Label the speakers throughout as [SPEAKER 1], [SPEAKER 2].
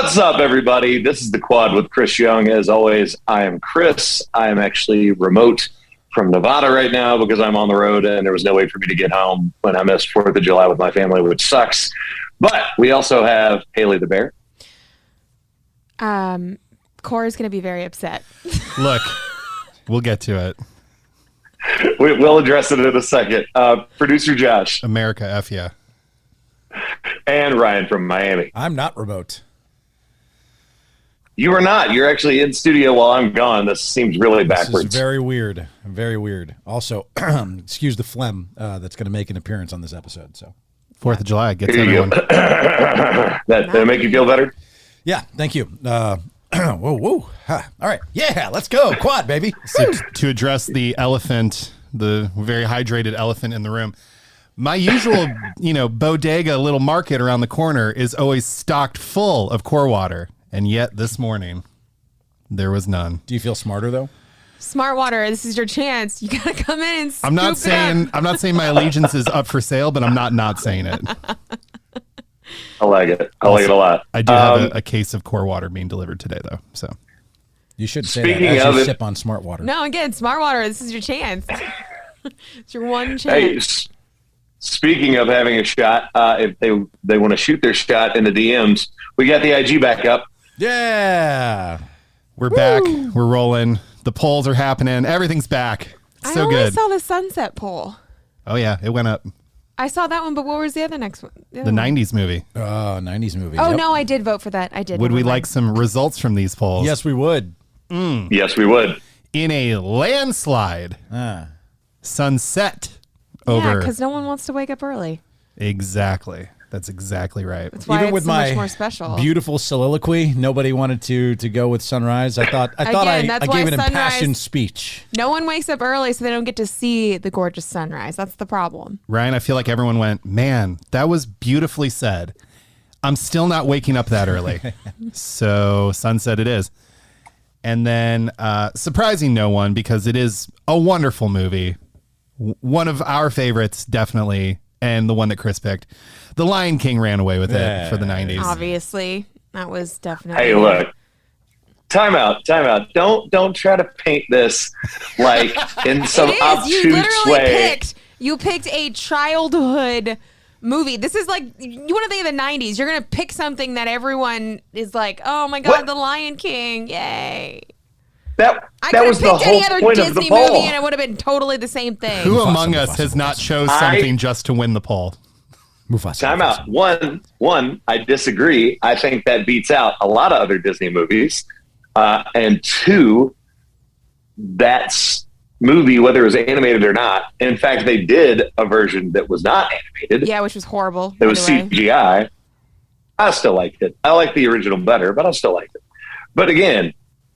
[SPEAKER 1] What's up, everybody? This is The Quad with Chris Young. As always, I am Chris. I am actually remote from Nevada right now because I'm on the road and there was no way for me to get home when I missed 4th of July with my family, which sucks. But we also have Haley the Bear.
[SPEAKER 2] Cora's going to be very upset.
[SPEAKER 3] Look, we'll get to it.
[SPEAKER 1] We'll address it in a second. Producer Josh.
[SPEAKER 3] America, F yeah.
[SPEAKER 1] And Ryan from Miami.
[SPEAKER 4] I'm not remote.
[SPEAKER 1] You are not. You're actually in studio while I'm gone. This seems really backwards.
[SPEAKER 4] This is very weird. Very weird. Also, excuse the phlegm that's going to make an appearance on this episode. So,
[SPEAKER 3] 4th of July gets
[SPEAKER 1] Here you
[SPEAKER 3] everyone.
[SPEAKER 1] go. That make you feel better?
[SPEAKER 4] yeah, thank you. Whoa. Ha. All right. Yeah, let's go. Quad, baby.
[SPEAKER 3] So to address the elephant, the very hydrated elephant in the room, my usual, bodega little market around the corner is always stocked full of core water. And yet this morning, there was none.
[SPEAKER 4] Do you feel smarter, though?
[SPEAKER 2] Smart Water, this is your chance. You gotta come in and scoop
[SPEAKER 3] I'm not saying my allegiance is up for sale, but I'm not saying it.
[SPEAKER 1] I like it. I like it a lot.
[SPEAKER 3] I do have a case of core water being delivered today, though. So
[SPEAKER 4] You should say
[SPEAKER 1] Speaking
[SPEAKER 4] that as
[SPEAKER 1] of
[SPEAKER 4] you
[SPEAKER 1] it-
[SPEAKER 4] sip on Smart Water.
[SPEAKER 2] No, again, Smart Water, this is your chance. It's your one chance.
[SPEAKER 1] Hey, speaking of having a shot, if they want to shoot their shot in the DMs, we got the IG back up.
[SPEAKER 4] Yeah.
[SPEAKER 3] we're back. We're rolling. The polls are happening. Everything's back.
[SPEAKER 2] I
[SPEAKER 3] So
[SPEAKER 2] only
[SPEAKER 3] good.
[SPEAKER 2] saw the Sunset poll.
[SPEAKER 3] Oh, yeah. It went up.
[SPEAKER 2] I saw that one, but what was the other next one?
[SPEAKER 3] The 90s movie.
[SPEAKER 4] Oh, 90s movie.
[SPEAKER 2] Oh,
[SPEAKER 4] Yep.
[SPEAKER 2] no, I did vote for that. I did.
[SPEAKER 3] Would we
[SPEAKER 2] Never
[SPEAKER 3] like
[SPEAKER 2] mind.
[SPEAKER 3] some results from these polls?
[SPEAKER 4] Yes, we would.
[SPEAKER 1] Yes, we would.
[SPEAKER 3] In a landslide, Sunset
[SPEAKER 2] Yeah,
[SPEAKER 3] over.
[SPEAKER 2] because no one wants to wake up early.
[SPEAKER 3] Exactly. That's exactly right.
[SPEAKER 2] That's why
[SPEAKER 4] Even
[SPEAKER 2] it's
[SPEAKER 4] with
[SPEAKER 2] so
[SPEAKER 4] my
[SPEAKER 2] much more special.
[SPEAKER 4] beautiful soliloquy, nobody wanted to go with Sunrise. I thought
[SPEAKER 2] Again,
[SPEAKER 4] I
[SPEAKER 2] that's
[SPEAKER 4] gave
[SPEAKER 2] why
[SPEAKER 4] an impassioned
[SPEAKER 2] Sunrise-
[SPEAKER 4] speech.
[SPEAKER 2] No one wakes up early, so they don't get to see the gorgeous sunrise. That's the problem.
[SPEAKER 3] Ryan, I feel like everyone went, man, that was beautifully said. I'm still not waking up that early. So Sunset it is. And then surprising no one because it is a wonderful movie. One of our favorites, definitely, and the one that Chris picked. The Lion King ran away with it for the 90s.
[SPEAKER 2] Obviously, that was definitely.
[SPEAKER 1] Hey, look. Time out. Don't try to paint this like in some
[SPEAKER 2] It is. You
[SPEAKER 1] obtuse
[SPEAKER 2] literally
[SPEAKER 1] way.
[SPEAKER 2] picked a childhood movie. This is like, you want to think of the 90s. You're going to pick something that everyone is like, oh my God,
[SPEAKER 1] What?
[SPEAKER 2] The Lion King. Yay.
[SPEAKER 1] That
[SPEAKER 2] I could
[SPEAKER 1] was
[SPEAKER 2] have
[SPEAKER 1] the
[SPEAKER 2] picked
[SPEAKER 1] whole
[SPEAKER 2] any other
[SPEAKER 1] point of the
[SPEAKER 2] Disney
[SPEAKER 1] poll.
[SPEAKER 2] movie and it would have been totally the same thing.
[SPEAKER 3] Who
[SPEAKER 4] Mufasa,
[SPEAKER 3] among us
[SPEAKER 4] Mufasa,
[SPEAKER 3] has not
[SPEAKER 4] Mufasa.
[SPEAKER 3] chose something just to win the poll?
[SPEAKER 4] Mufasa.
[SPEAKER 1] Time out. One, I disagree. I think that beats out a lot of other Disney movies. And two, that's movie, whether it was animated or not. In fact, they did a version that was not animated.
[SPEAKER 2] Yeah, which was horrible.
[SPEAKER 1] It was
[SPEAKER 2] by the way.
[SPEAKER 1] CGI. I still liked it. I like the original better, but I still liked it. But again,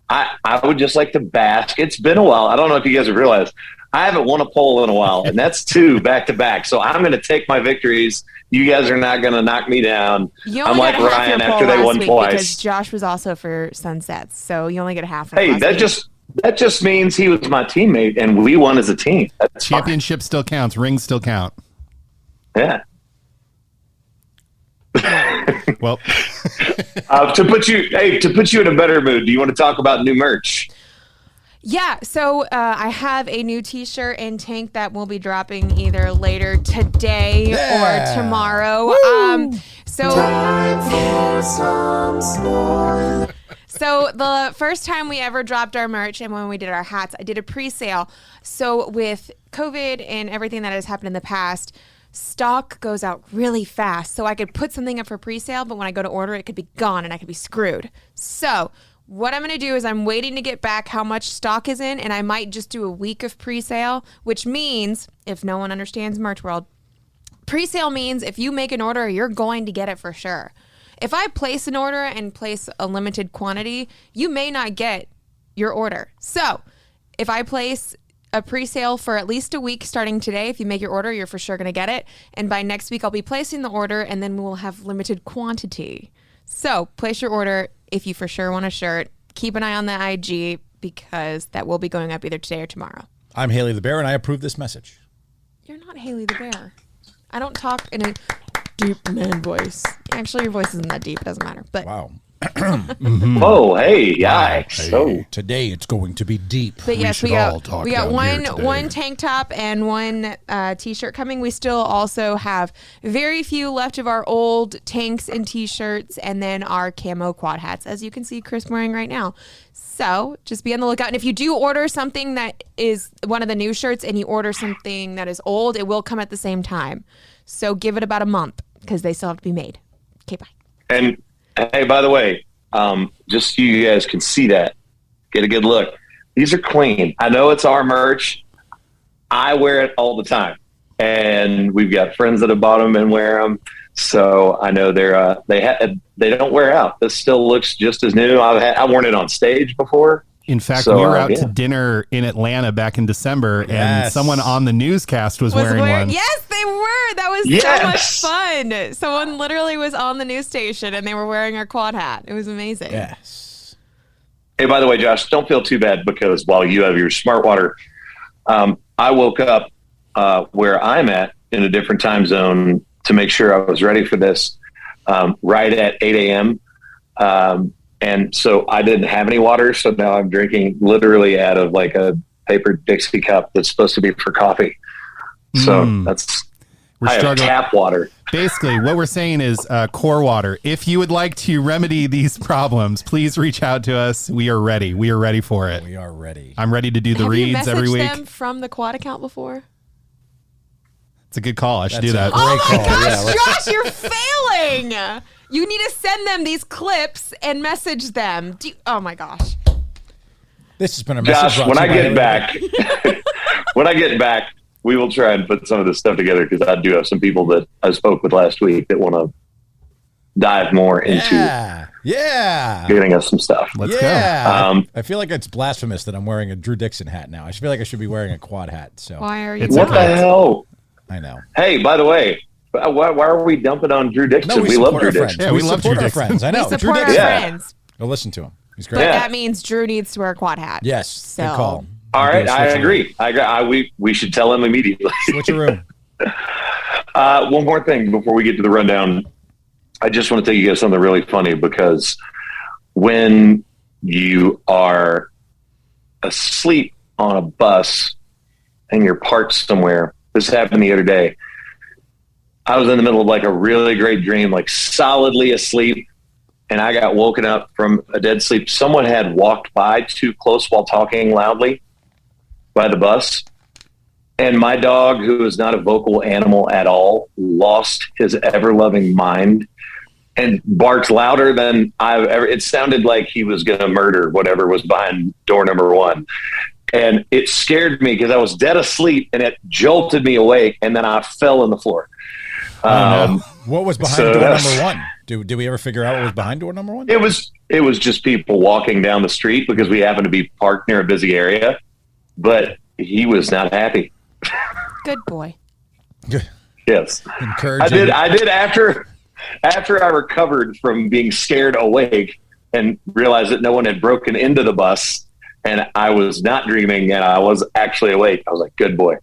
[SPEAKER 1] I would just like to bask. It's been a while. I don't know if you guys have realized I haven't won a poll in a while, and that's 2 back to back. So I'm going to take my victories. You guys are not going to knock me down.
[SPEAKER 2] You
[SPEAKER 1] I'm
[SPEAKER 2] only
[SPEAKER 1] like
[SPEAKER 2] got half
[SPEAKER 1] Ryan
[SPEAKER 2] your poll
[SPEAKER 1] after they
[SPEAKER 2] last
[SPEAKER 1] won
[SPEAKER 2] week
[SPEAKER 1] twice.
[SPEAKER 2] because Josh was also for Sunsets, so you only get half of
[SPEAKER 1] Hey,
[SPEAKER 2] last
[SPEAKER 1] that
[SPEAKER 2] week.
[SPEAKER 1] that just means he was my teammate, and we won as a team. That's fine.
[SPEAKER 3] Championship still counts. Rings still count.
[SPEAKER 1] Yeah.
[SPEAKER 3] Well,
[SPEAKER 1] To put you in a better mood, do you want to talk about new merch?
[SPEAKER 2] Yeah, so I have a new T-shirt and tank that will be dropping either later today or tomorrow. So the first time we ever dropped our merch and when we did our hats, I did a pre-sale. So with COVID and everything that has happened in the past, stock goes out really fast. So I could put something up for pre-sale, but when I go to order, it could be gone and I could be screwed. So what I'm going to do is I'm waiting to get back how much stock is in, and I might just do a week of pre-sale, which means, if no one understands Merch World, pre-sale means if you make an order, you're going to get it for sure. If I place an order and place a limited quantity, you may not get your order. So if I place a pre-sale for at least a week starting today, if you make your order, you're for sure going to get it. And by next week, I'll be placing the order, and then we'll have limited quantity. So place your order if you for sure want a shirt. Keep an eye on the IG because that will be going up either today or tomorrow.
[SPEAKER 4] I'm Haley the Bear, and I approve this message.
[SPEAKER 2] You're not Haley the Bear. I don't talk in a deep man voice. Actually, your voice isn't that deep. It doesn't matter. But
[SPEAKER 4] Wow.
[SPEAKER 1] Oh, hey, yikes. So
[SPEAKER 4] Today it's going to be deep.
[SPEAKER 2] But yes,
[SPEAKER 3] should
[SPEAKER 2] we
[SPEAKER 3] all
[SPEAKER 2] got
[SPEAKER 3] talk down here today.
[SPEAKER 2] one tank top and one t-shirt coming. We still also have very few left of our old tanks and t-shirts, and then our camo quad hats, as you can see Chris wearing right now. So just be on the lookout. And if you do order something that is one of the new shirts and you order something that is old, it will come at the same time. So give it about a month because they still have to be made. Okay, bye.
[SPEAKER 1] And hey, by the way, just so you guys can see that, get a good look. These are clean. I know it's our merch. I wear it all the time, and we've got friends that have bought them and wear them. So I know they don't wear out. This still looks just as new. I've worn it on stage before.
[SPEAKER 3] In fact,
[SPEAKER 1] So,
[SPEAKER 3] we were out
[SPEAKER 1] yeah.
[SPEAKER 3] to dinner in Atlanta back in December, and
[SPEAKER 4] Yes.
[SPEAKER 3] someone on the newscast was wearing one.
[SPEAKER 2] Yes, they were. That was so much fun. Someone literally was on the news station and they were wearing our quad hat. It was amazing.
[SPEAKER 4] Yes.
[SPEAKER 1] Hey, by the way, Josh, don't feel too bad because while you have your smart water, I woke up where I'm at in a different time zone to make sure I was ready for this right at 8 a.m. And so I didn't have any water. So now I'm drinking literally out of like a paper Dixie cup that's supposed to be for coffee. So I have
[SPEAKER 3] struggling.
[SPEAKER 1] tap water.
[SPEAKER 3] Basically, what we're saying is core water. If you would like to remedy these problems, please reach out to us. We are ready. We are ready for it.
[SPEAKER 4] We are ready.
[SPEAKER 3] I'm ready to do the
[SPEAKER 2] Have you
[SPEAKER 3] reads every
[SPEAKER 2] messaged
[SPEAKER 3] week.
[SPEAKER 2] them from the quad account before?
[SPEAKER 3] It's a good call. I should do
[SPEAKER 4] That's
[SPEAKER 3] that.
[SPEAKER 4] a
[SPEAKER 2] Oh
[SPEAKER 4] great
[SPEAKER 2] my
[SPEAKER 4] call.
[SPEAKER 2] gosh,
[SPEAKER 4] Yeah, let's-
[SPEAKER 2] Josh, you're failing. You need to send them these clips and message them. Oh my gosh.
[SPEAKER 4] This has been a message.
[SPEAKER 1] Josh,
[SPEAKER 4] brought
[SPEAKER 1] when
[SPEAKER 4] to
[SPEAKER 1] I
[SPEAKER 4] you by
[SPEAKER 1] get back, we will try and put some of this stuff together because I do have some people that I spoke with last week that want to dive more into
[SPEAKER 4] Yeah.
[SPEAKER 1] getting us some stuff.
[SPEAKER 3] Let's go.
[SPEAKER 4] Yeah. I feel like it's blasphemous that I'm wearing a Drew Dixon hat now. I feel like I should be wearing a quad hat. So
[SPEAKER 2] Why are you?
[SPEAKER 3] It's
[SPEAKER 1] What
[SPEAKER 3] okay.
[SPEAKER 1] the hell?
[SPEAKER 4] I know.
[SPEAKER 1] Hey, by the way, why are we dumping on Drew Dixon?
[SPEAKER 4] No,
[SPEAKER 1] we love
[SPEAKER 4] support
[SPEAKER 1] Drew
[SPEAKER 4] our friends.
[SPEAKER 1] Dixon.
[SPEAKER 3] Yeah, we love
[SPEAKER 4] support
[SPEAKER 3] Drew
[SPEAKER 4] our
[SPEAKER 3] Dixon.
[SPEAKER 4] friends. I know.
[SPEAKER 2] We
[SPEAKER 4] Drew
[SPEAKER 2] support our
[SPEAKER 4] Dixon.
[SPEAKER 1] Yeah.
[SPEAKER 2] friends.
[SPEAKER 4] Go listen to him. He's
[SPEAKER 2] But
[SPEAKER 4] great.
[SPEAKER 1] Yeah.
[SPEAKER 2] that means Drew needs to wear a quad hat.
[SPEAKER 4] Yes.
[SPEAKER 2] So-
[SPEAKER 4] Good call.
[SPEAKER 1] All right, I
[SPEAKER 4] Switch
[SPEAKER 1] agree. We should tell him immediately.
[SPEAKER 4] Switch a room.
[SPEAKER 1] One more thing before we get to the rundown. I just want to tell you guys something really funny because when you are asleep on a bus and you're parked somewhere, this happened the other day. I was in the middle of like a really great dream, like solidly asleep, and I got woken up from a dead sleep. Someone had walked by too close while talking loudly by the bus. And my dog, who is not a vocal animal at all, lost his ever-loving mind and barked louder than I've ever. It sounded like he was going to murder whatever was behind door number one. And it scared me because I was dead asleep and it jolted me awake. And then I fell on the floor.
[SPEAKER 4] What was behind
[SPEAKER 1] So
[SPEAKER 4] door
[SPEAKER 1] that's-
[SPEAKER 4] number one? Did we ever figure out what was behind door number one?
[SPEAKER 1] It was just people walking down the street because we happened to be parked near a busy area. But he was not happy.
[SPEAKER 2] Good boy.
[SPEAKER 1] Yes.
[SPEAKER 4] Encouraging.
[SPEAKER 1] I did after I recovered from being scared awake and realized that no one had broken into the bus and I was not dreaming and I was actually awake. I was like, good boy.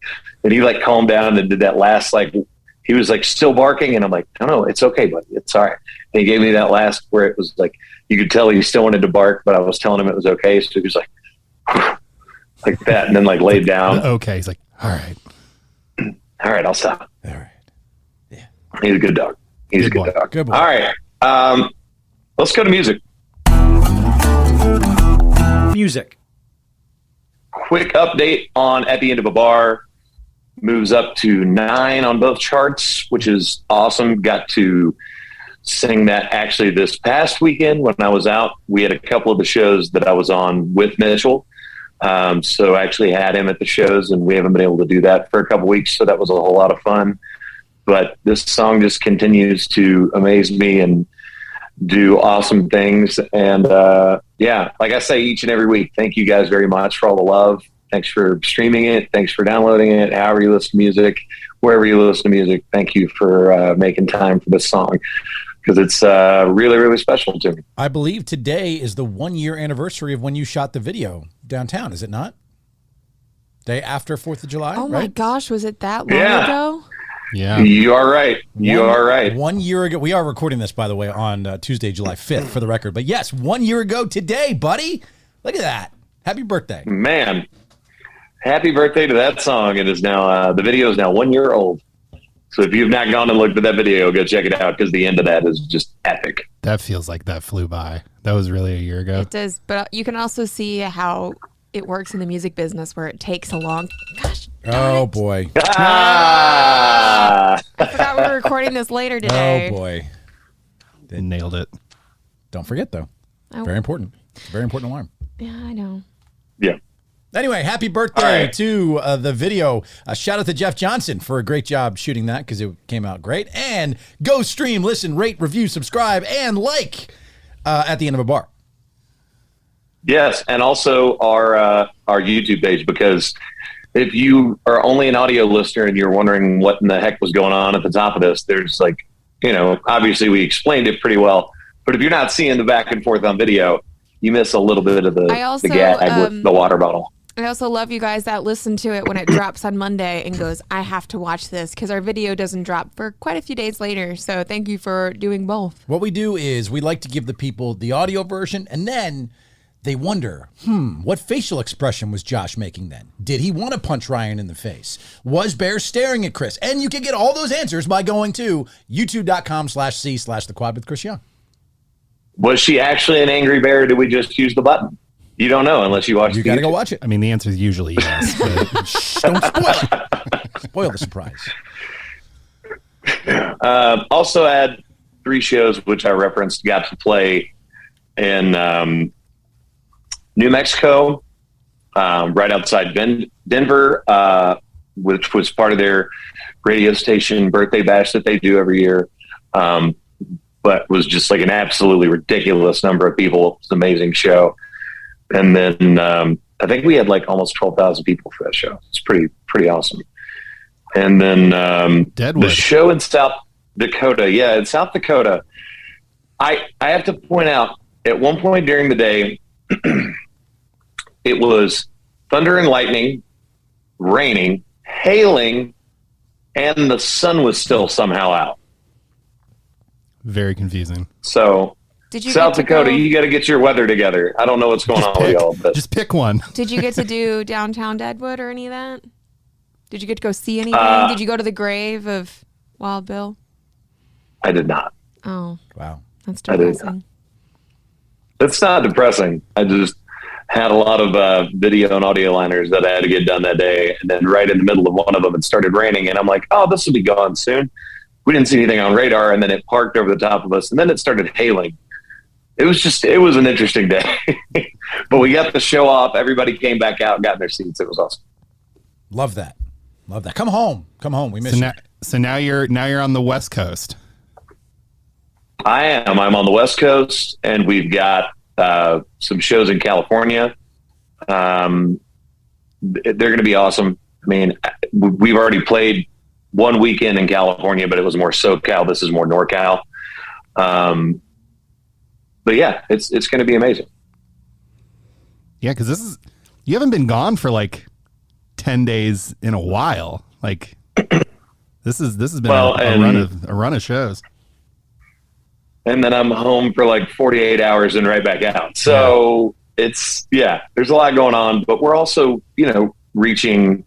[SPEAKER 1] And he like calmed down and did that last, like, he was like still barking and I'm like, no, it's okay, buddy. It's all right. And he gave me that last where it was like, you could tell he still wanted to bark, but I was telling him it was okay. So he was like, like that. And then like laid down.
[SPEAKER 3] Okay. He's like, all right.
[SPEAKER 1] All right, I'll stop.
[SPEAKER 4] All right.
[SPEAKER 1] He's a good dog. He's a
[SPEAKER 3] Good
[SPEAKER 1] good
[SPEAKER 3] boy.
[SPEAKER 1] dog.
[SPEAKER 4] Good boy.
[SPEAKER 1] All right. Let's go to music.
[SPEAKER 5] Music.
[SPEAKER 1] Quick update on At the End of a Bar. Moves up to 9 on both charts, which is awesome. Got to sing that actually this past weekend when I was out. We had a couple of the shows that I was on with Mitchell. So I actually had him at the shows, and we haven't been able to do that for a couple weeks. So that was a whole lot of fun. But this song just continues to amaze me and do awesome things. And yeah, like I say each and every week, thank you guys very much for all the love. Thanks for streaming it. Thanks for downloading it. However you listen to music, wherever you listen to music, thank you for making time for this song because it's really, really special to me.
[SPEAKER 4] I believe today is the 1-year anniversary of when you shot the video downtown, is it not? Day after 4th of July,
[SPEAKER 2] Oh my
[SPEAKER 4] right?
[SPEAKER 2] gosh, was it that long
[SPEAKER 1] Yeah.
[SPEAKER 2] ago?
[SPEAKER 3] Yeah.
[SPEAKER 1] You are right. You are right.
[SPEAKER 4] 1 year ago, we are recording this, by the way, on Tuesday, July 5th, for the record. But yes, 1 year ago today, buddy. Look at that. Happy birthday.
[SPEAKER 1] Man, happy birthday to that song. It is now, the video is now 1 year old. So if you've not gone and looked at that video, go check it out because the end of that is just epic.
[SPEAKER 3] That feels like that flew by. That was really a year ago.
[SPEAKER 2] It does, but you can also see how it works in the music business where it takes a long. Gosh.
[SPEAKER 4] Oh, boy.
[SPEAKER 1] Ah!
[SPEAKER 2] I forgot we were recording this later today.
[SPEAKER 4] Oh, boy.
[SPEAKER 3] Nailed it.
[SPEAKER 4] Don't forget, though.
[SPEAKER 2] Oh.
[SPEAKER 4] Very important. Very important alarm.
[SPEAKER 2] Yeah, I know.
[SPEAKER 1] Yeah.
[SPEAKER 4] Anyway, happy birthday
[SPEAKER 1] right.
[SPEAKER 4] to the video. Shout out to Jeff Johnson for a great job shooting that because it came out great. And go stream, listen, rate, review, subscribe, and like at the end of a bar.
[SPEAKER 1] Yes, and also our YouTube page, because if you are only an audio listener and you're wondering what in the heck was going on at the top of this, there's like, obviously we explained it pretty well, but if you're not seeing the back and forth on video, you miss a little bit of the gag with the water bottle.
[SPEAKER 2] I also love you guys that listen to it when it drops on Monday and goes, I have to watch this, because our video doesn't drop for quite a few days later. So thank you for doing both.
[SPEAKER 4] What we do is we like to give the people the audio version, and then they wonder, what facial expression was Josh making then? Did he want to punch Ryan in the face? Was Bear staring at Chris? And you can get all those answers by going to youtube.com/c/the quad with Chris Young.
[SPEAKER 1] Was she actually an angry bear, or did we just use the button? You don't know unless you watch
[SPEAKER 4] You
[SPEAKER 1] the
[SPEAKER 4] got to go
[SPEAKER 1] YouTube.
[SPEAKER 4] watch it.
[SPEAKER 3] I mean, the answer is usually yes. But
[SPEAKER 4] Shh, don't spoil it. Spoil the surprise.
[SPEAKER 1] Also had 3 shows, which I referenced, got to play in New Mexico, right outside Denver, which was part of their radio station birthday bash that they do every year. But was just like an absolutely ridiculous number of people. It's an amazing show. And then I think we had like almost 12,000 people for that show. It's pretty awesome. And then
[SPEAKER 3] Deadwood.
[SPEAKER 1] the show in South Dakota. Yeah, in South Dakota, I have to point out, at one point during the day, it was thunder and lightning, raining, hailing, and the sun was still somehow out.
[SPEAKER 3] very confusing.
[SPEAKER 1] So
[SPEAKER 2] Did you
[SPEAKER 1] South
[SPEAKER 2] get to
[SPEAKER 1] Dakota,
[SPEAKER 2] go-
[SPEAKER 1] you got to get your weather together. I don't know what's going on with y'all, but
[SPEAKER 3] Just pick one.
[SPEAKER 2] Did you get to do downtown Deadwood or any of that? Did you get to go see anything? Did you go to the grave of Wild Bill?
[SPEAKER 1] I did not.
[SPEAKER 2] Oh,
[SPEAKER 4] Wow.
[SPEAKER 2] that's
[SPEAKER 1] I did
[SPEAKER 2] depressing.
[SPEAKER 1] It's not depressing. I just had a lot of video and audio liners that I had to get done that day. And then right in the middle of one of them, it started raining. And I'm like, oh, this will be gone soon. We didn't see anything on radar. And then it parked over the top of us. And then it started hailing. It was an interesting day. But we got the show off. Everybody came back out and got in their seats. It was awesome.
[SPEAKER 4] Love that. Love that. Come home. Come home. We miss you.
[SPEAKER 3] So now you're on the West Coast.
[SPEAKER 1] I am. I'm on the West Coast, and we've got some shows in California. They're going to be awesome. I mean, we've already played one weekend in California, but it was more SoCal. This is more NorCal. But yeah, it's going to be amazing.
[SPEAKER 3] Yeah, because you haven't been gone for like 10 days in a while. Like this has been a run of shows.
[SPEAKER 1] And then I'm home for like 48 hours and right back out. So there's a lot going on, but we're also, reaching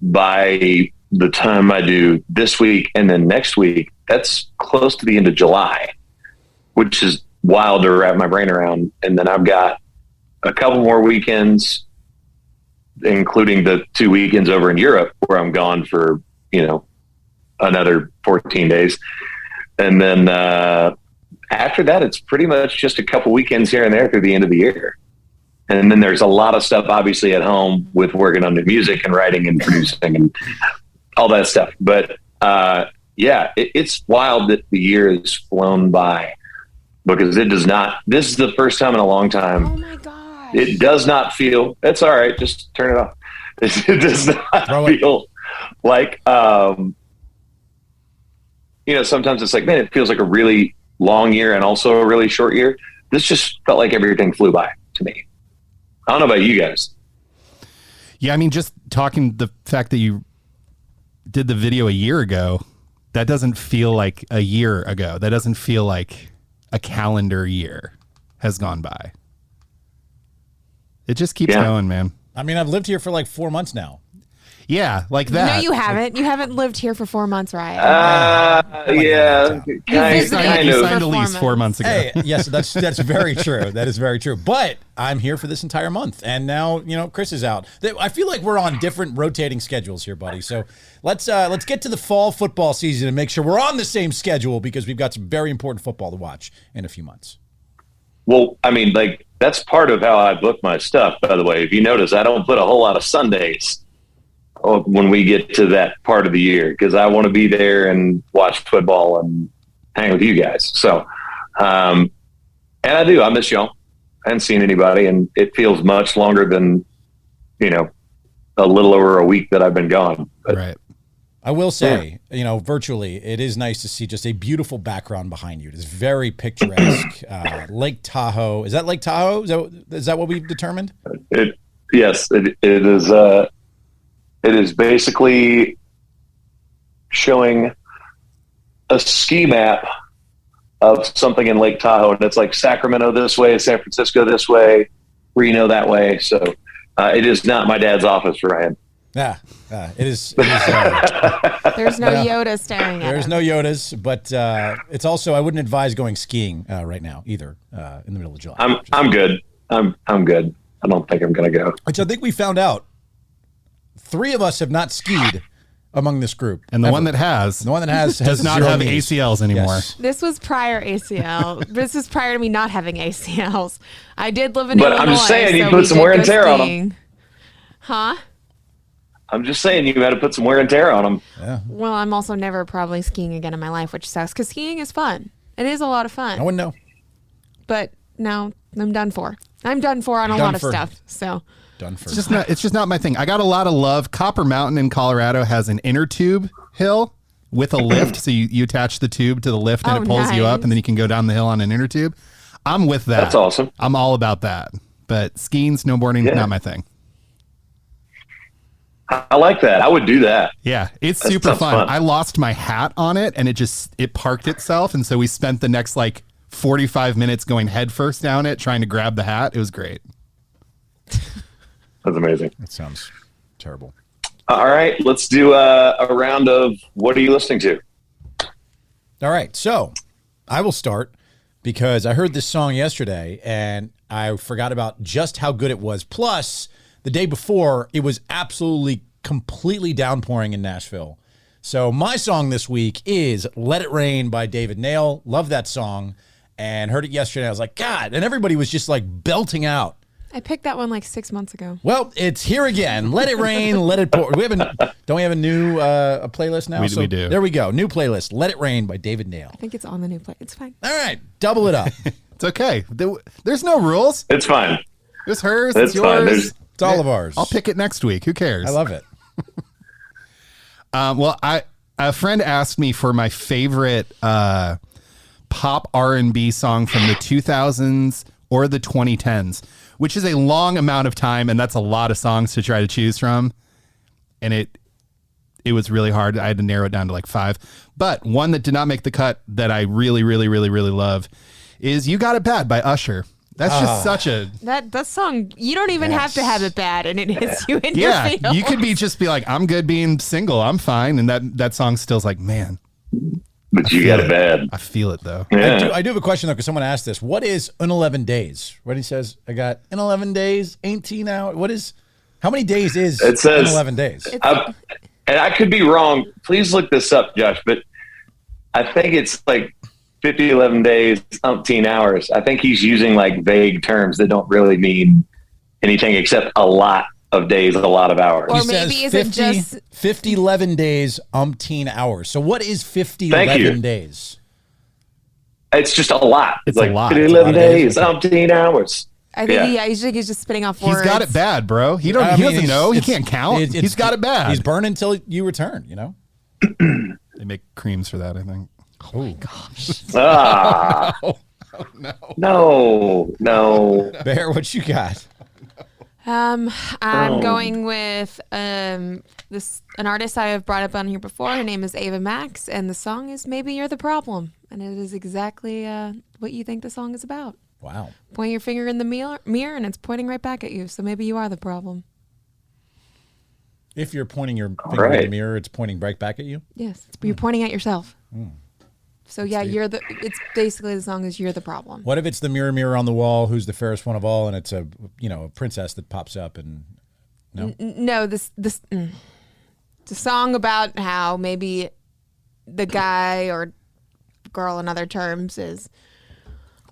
[SPEAKER 1] by the time I do this week and then next week, that's close to the end of July, which is wild to wrap my brain around. And then I've got a couple more weekends, including the 2 weekends over in Europe where I'm gone for, another 14 days. And then after that, it's pretty much just a couple weekends here and there through the end of the year. And then there's a lot of stuff, obviously, at home with working on the music and writing and producing and all that stuff. But it's wild that the year has flown by because it does not. This is the first time in a long time.
[SPEAKER 2] Oh my gosh.
[SPEAKER 1] It does not feel. It's all right. Just turn it off. It does not feel like. Sometimes it's like, man, it feels like a really long year and also a really short year. This just felt like everything flew by to me. I don't know about you guys.
[SPEAKER 3] Yeah, I mean, just talking the fact that you did the video a year ago, that doesn't feel like a year ago. That doesn't feel like a calendar year has gone by. It just keeps going, man.
[SPEAKER 4] I mean, I've lived here for like 4 months now.
[SPEAKER 3] Yeah, like that.
[SPEAKER 2] No, you haven't. You haven't lived here for 4 months, Ryan.
[SPEAKER 1] Yeah.
[SPEAKER 3] You
[SPEAKER 1] Kind
[SPEAKER 3] signed
[SPEAKER 1] of.
[SPEAKER 3] a lease 4 months ago.
[SPEAKER 4] Hey, yes, that's very true. That is very true. But I'm here for this entire month, and now Chris is out. I feel like we're on different rotating schedules here, buddy. So let's get to the fall football season and make sure we're on the same schedule because we've got some very important football to watch in a few months.
[SPEAKER 1] Well, I mean, like, that's part of how I book my stuff, by the way. If you notice, I don't put a whole lot of Sundays when we get to that part of the year because I want to be there and watch football and hang with you guys. So, and I do. I miss y'all. I haven't seen anybody, and it feels much longer than, a little over a week that I've been gone. But,
[SPEAKER 3] Right.
[SPEAKER 4] I will say, virtually, it is nice to see just a beautiful background behind you. It is very picturesque. Lake Tahoe. Is that Lake Tahoe? Is that what we've determined?
[SPEAKER 1] Yes, it is. It is basically showing a ski map of something in Lake Tahoe, and it's like Sacramento this way, San Francisco this way, Reno that way. So it is not my dad's office, Ryan.
[SPEAKER 4] Yeah, it is.
[SPEAKER 2] There's no Yoda staring at
[SPEAKER 4] There's
[SPEAKER 2] him.
[SPEAKER 4] no Yodas, but it's also I wouldn't advise going skiing right now either in the middle of July.
[SPEAKER 1] I'm good. I'm good. I don't think I'm going to go.
[SPEAKER 4] Which I think we found out. 3 of us have not skied among this group,
[SPEAKER 3] And the
[SPEAKER 4] ever.
[SPEAKER 3] one that has does not
[SPEAKER 4] zero
[SPEAKER 3] have
[SPEAKER 4] knees.
[SPEAKER 3] ACLs anymore.
[SPEAKER 4] Yes.
[SPEAKER 2] This was prior ACL. This was prior to me not having ACLs. I did live in
[SPEAKER 1] But
[SPEAKER 2] Illinois.
[SPEAKER 1] I'm just saying, you
[SPEAKER 2] so
[SPEAKER 1] put
[SPEAKER 2] we
[SPEAKER 1] some
[SPEAKER 2] did
[SPEAKER 1] wear and
[SPEAKER 2] go
[SPEAKER 1] tear on 'em.
[SPEAKER 2] skiing. Huh?
[SPEAKER 1] I'm just saying you got to put some wear and tear on them.
[SPEAKER 2] Well, I'm also never probably skiing again in my life, which sucks because skiing is fun. It is a lot of fun.
[SPEAKER 4] I wouldn't know.
[SPEAKER 2] But no, I'm done for. I'm done for on a
[SPEAKER 4] Done
[SPEAKER 2] lot of
[SPEAKER 4] for.
[SPEAKER 2] stuff. So
[SPEAKER 4] Done for.
[SPEAKER 3] It's just not my thing. I got a lot of love. Copper Mountain in Colorado has an inner tube hill with a lift. So you attach the tube to the lift and
[SPEAKER 2] Oh,
[SPEAKER 3] it pulls you up
[SPEAKER 2] nice.
[SPEAKER 3] and then you can go down the hill on an inner tube. I'm with that.
[SPEAKER 1] That's awesome.
[SPEAKER 3] I'm all about that. But skiing, snowboarding,
[SPEAKER 1] Yeah.
[SPEAKER 3] not my thing.
[SPEAKER 1] I like that. I would do that.
[SPEAKER 3] Yeah, it's
[SPEAKER 1] That
[SPEAKER 3] super
[SPEAKER 1] sounds
[SPEAKER 3] fun.
[SPEAKER 1] fun.
[SPEAKER 3] I lost my hat on it and it parked itself. And so we spent the next 45 minutes going headfirst down it, trying to grab the hat. It was great.
[SPEAKER 1] That's amazing.
[SPEAKER 4] That sounds terrible.
[SPEAKER 1] All right, let's do a round of what are you listening to?
[SPEAKER 4] All right, so I will start because I heard this song yesterday and I forgot about just how good it was. Plus, the day before, it was absolutely completely downpouring in Nashville. So my song this week is Let It Rain by David Nail. Love that song and heard it yesterday. I was like, God, and everybody was just like belting out.
[SPEAKER 2] I picked that one 6 months ago.
[SPEAKER 4] Well, it's here again. Let it rain, let it pour. Don't we have a new a playlist now?
[SPEAKER 3] We do.
[SPEAKER 4] There we go. New playlist. Let It Rain by David Nail.
[SPEAKER 2] I think it's on the new play. It's fine.
[SPEAKER 4] All right, double it up.
[SPEAKER 3] It's okay. There's no rules.
[SPEAKER 1] It's fine.
[SPEAKER 3] It's hers.
[SPEAKER 1] It's
[SPEAKER 3] It's
[SPEAKER 1] fine.
[SPEAKER 3] yours.
[SPEAKER 4] It's all of ours.
[SPEAKER 3] I'll pick it next week. Who cares?
[SPEAKER 4] I love it.
[SPEAKER 3] Well, a friend asked me for my favorite pop R&B song from the 2000s or the 2010s, which is a long amount of time, and that's a lot of songs to try to choose from. And it was really hard. I had to narrow it down to 5. But one that did not make the cut that I really, really, really, really love is "You Got It Bad" by Usher. That's just such a
[SPEAKER 2] That song, you don't even have to have it bad, and it hits you in
[SPEAKER 3] yeah.
[SPEAKER 2] your feels.
[SPEAKER 3] You could be like, I'm good being single. I'm fine, and that song still's like, man,
[SPEAKER 1] But you got it bad.
[SPEAKER 3] I feel it though.
[SPEAKER 1] Yeah.
[SPEAKER 4] I do have a question though, because someone asked this. What is in 11 days? What he says, I got in 11 days, 18 hours. How many days is
[SPEAKER 1] It says-
[SPEAKER 4] in 11 days?
[SPEAKER 1] And I could be wrong. Please look this up, Josh. But I think it's 50, 11 days, umpteen hours. I think he's using vague terms that don't really mean anything except a lot of days, a lot of hours.
[SPEAKER 2] Or
[SPEAKER 4] He
[SPEAKER 2] maybe
[SPEAKER 4] says
[SPEAKER 2] is it just
[SPEAKER 4] 50, 11 days, umpteen hours. So what is 50,
[SPEAKER 1] Thank
[SPEAKER 4] 11
[SPEAKER 1] you.
[SPEAKER 4] days?
[SPEAKER 1] It's just a lot.
[SPEAKER 3] It's a lot.
[SPEAKER 1] 50,
[SPEAKER 3] It's a
[SPEAKER 1] 11
[SPEAKER 4] lot of days.
[SPEAKER 1] days, umpteen hours.
[SPEAKER 2] I think
[SPEAKER 1] Yeah.
[SPEAKER 2] he's just spitting off words.
[SPEAKER 3] He's got it bad, bro. He
[SPEAKER 4] I mean,
[SPEAKER 3] doesn't know. He
[SPEAKER 4] it's-
[SPEAKER 3] can't count.
[SPEAKER 4] it's-
[SPEAKER 3] He's got it bad.
[SPEAKER 4] He's burned until you return,
[SPEAKER 3] They make creams for that, I think.
[SPEAKER 1] Ah. No.
[SPEAKER 4] Bear, what you got?
[SPEAKER 2] I'm going with an artist I have brought up on here before. Her name is Ava Max, and the song is "Maybe You're the Problem," and it is exactly what you think the song is about.
[SPEAKER 4] Wow.
[SPEAKER 2] Point your finger in the mirror, and it's pointing right back at you. So maybe you are the problem.
[SPEAKER 4] If you're pointing your finger in the mirror, it's pointing right back at you?
[SPEAKER 2] Yes, you're pointing at yourself. So yeah, it's basically the song is "You're the Problem."
[SPEAKER 4] What if it's the mirror, mirror on the wall, who's the fairest one of all, and it's a princess that pops up and no?
[SPEAKER 2] No, it's a song about how maybe the guy or girl, in other terms, is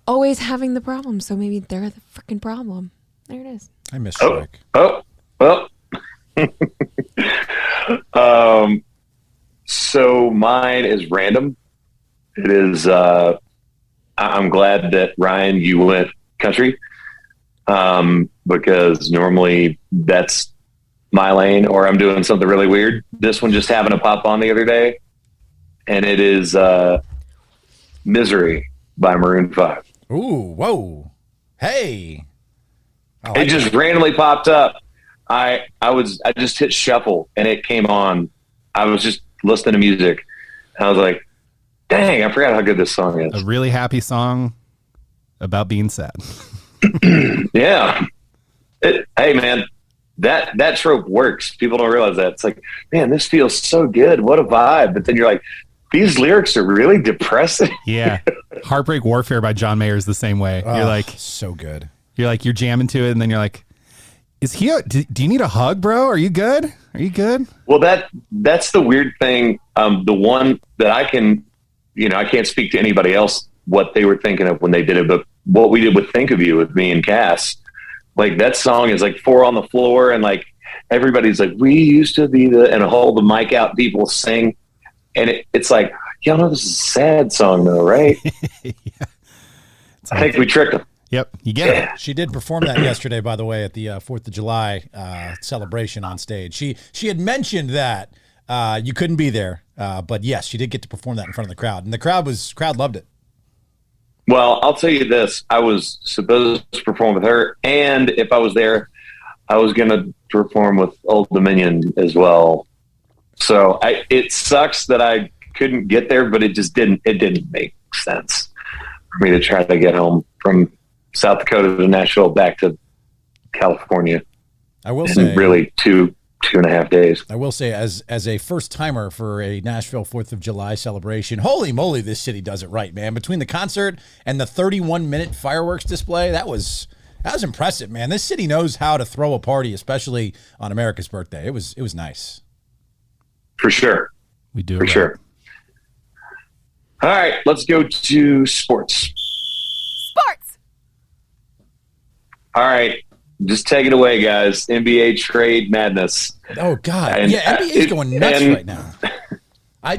[SPEAKER 2] always having the problem. So maybe they're the freaking problem. There it is.
[SPEAKER 4] I miss Shrek.
[SPEAKER 1] Well. So mine is random. It is. I'm glad that Ryan, you went country, because normally that's my lane, or I'm doing something really weird. This one just happened to pop on the other day, and it is "Misery" by Maroon 5.
[SPEAKER 4] Ooh, whoa, hey!
[SPEAKER 1] It just randomly popped up. I just hit shuffle and it came on. I was just listening to music, and I was like, dang, I forgot how good this song is.
[SPEAKER 3] A really happy song about being sad.
[SPEAKER 1] Yeah. Hey, man, that trope works. People don't realize that. It's like, man, this feels so good. What a vibe. But then you're like, these lyrics are really depressing.
[SPEAKER 3] Yeah. Heartbreak Warfare by John Mayer is the same way. You're like,
[SPEAKER 4] so good.
[SPEAKER 3] You're jamming to it, and then you're like, do you need a hug, bro? Are you good? Are you good?
[SPEAKER 1] Well, that's the weird thing. The one that I can't speak to anybody else what they were thinking of when they did it, but what we did with Think of You with me and Cass, like that song is like four on the floor, and like everybody's like, we used to be and hold the mic out, people sing. And it's like, y'all know this is a sad song though, right?
[SPEAKER 3] Yeah.
[SPEAKER 1] I think we tricked them.
[SPEAKER 3] Yep, you get it.
[SPEAKER 4] She did perform that yesterday, by the way, at the 4th of July celebration on stage. She had mentioned that you couldn't be there, but yes, she did get to perform that in front of the crowd, and the crowd loved it.
[SPEAKER 1] Well, I'll tell you this: I was supposed to perform with her, and if I was there, I was going to perform with Old Dominion as well. So it sucks that I couldn't get there, but it didn't make sense for me to try to get home from South Dakota to Nashville back to California.
[SPEAKER 4] I will say,
[SPEAKER 1] really 2.5 days.
[SPEAKER 4] I will say, as a first timer for a Nashville 4th of July celebration, holy moly, this city does it right, man. Between the concert and the 31-minute fireworks display, that was impressive, man. This city knows how to throw a party, especially on America's birthday. It was nice.
[SPEAKER 1] For sure.
[SPEAKER 3] We do.
[SPEAKER 1] For sure. All right, let's go to sports. All right, just take it away, guys. NBA trade madness.
[SPEAKER 4] Oh, God. NBA's going nuts right now.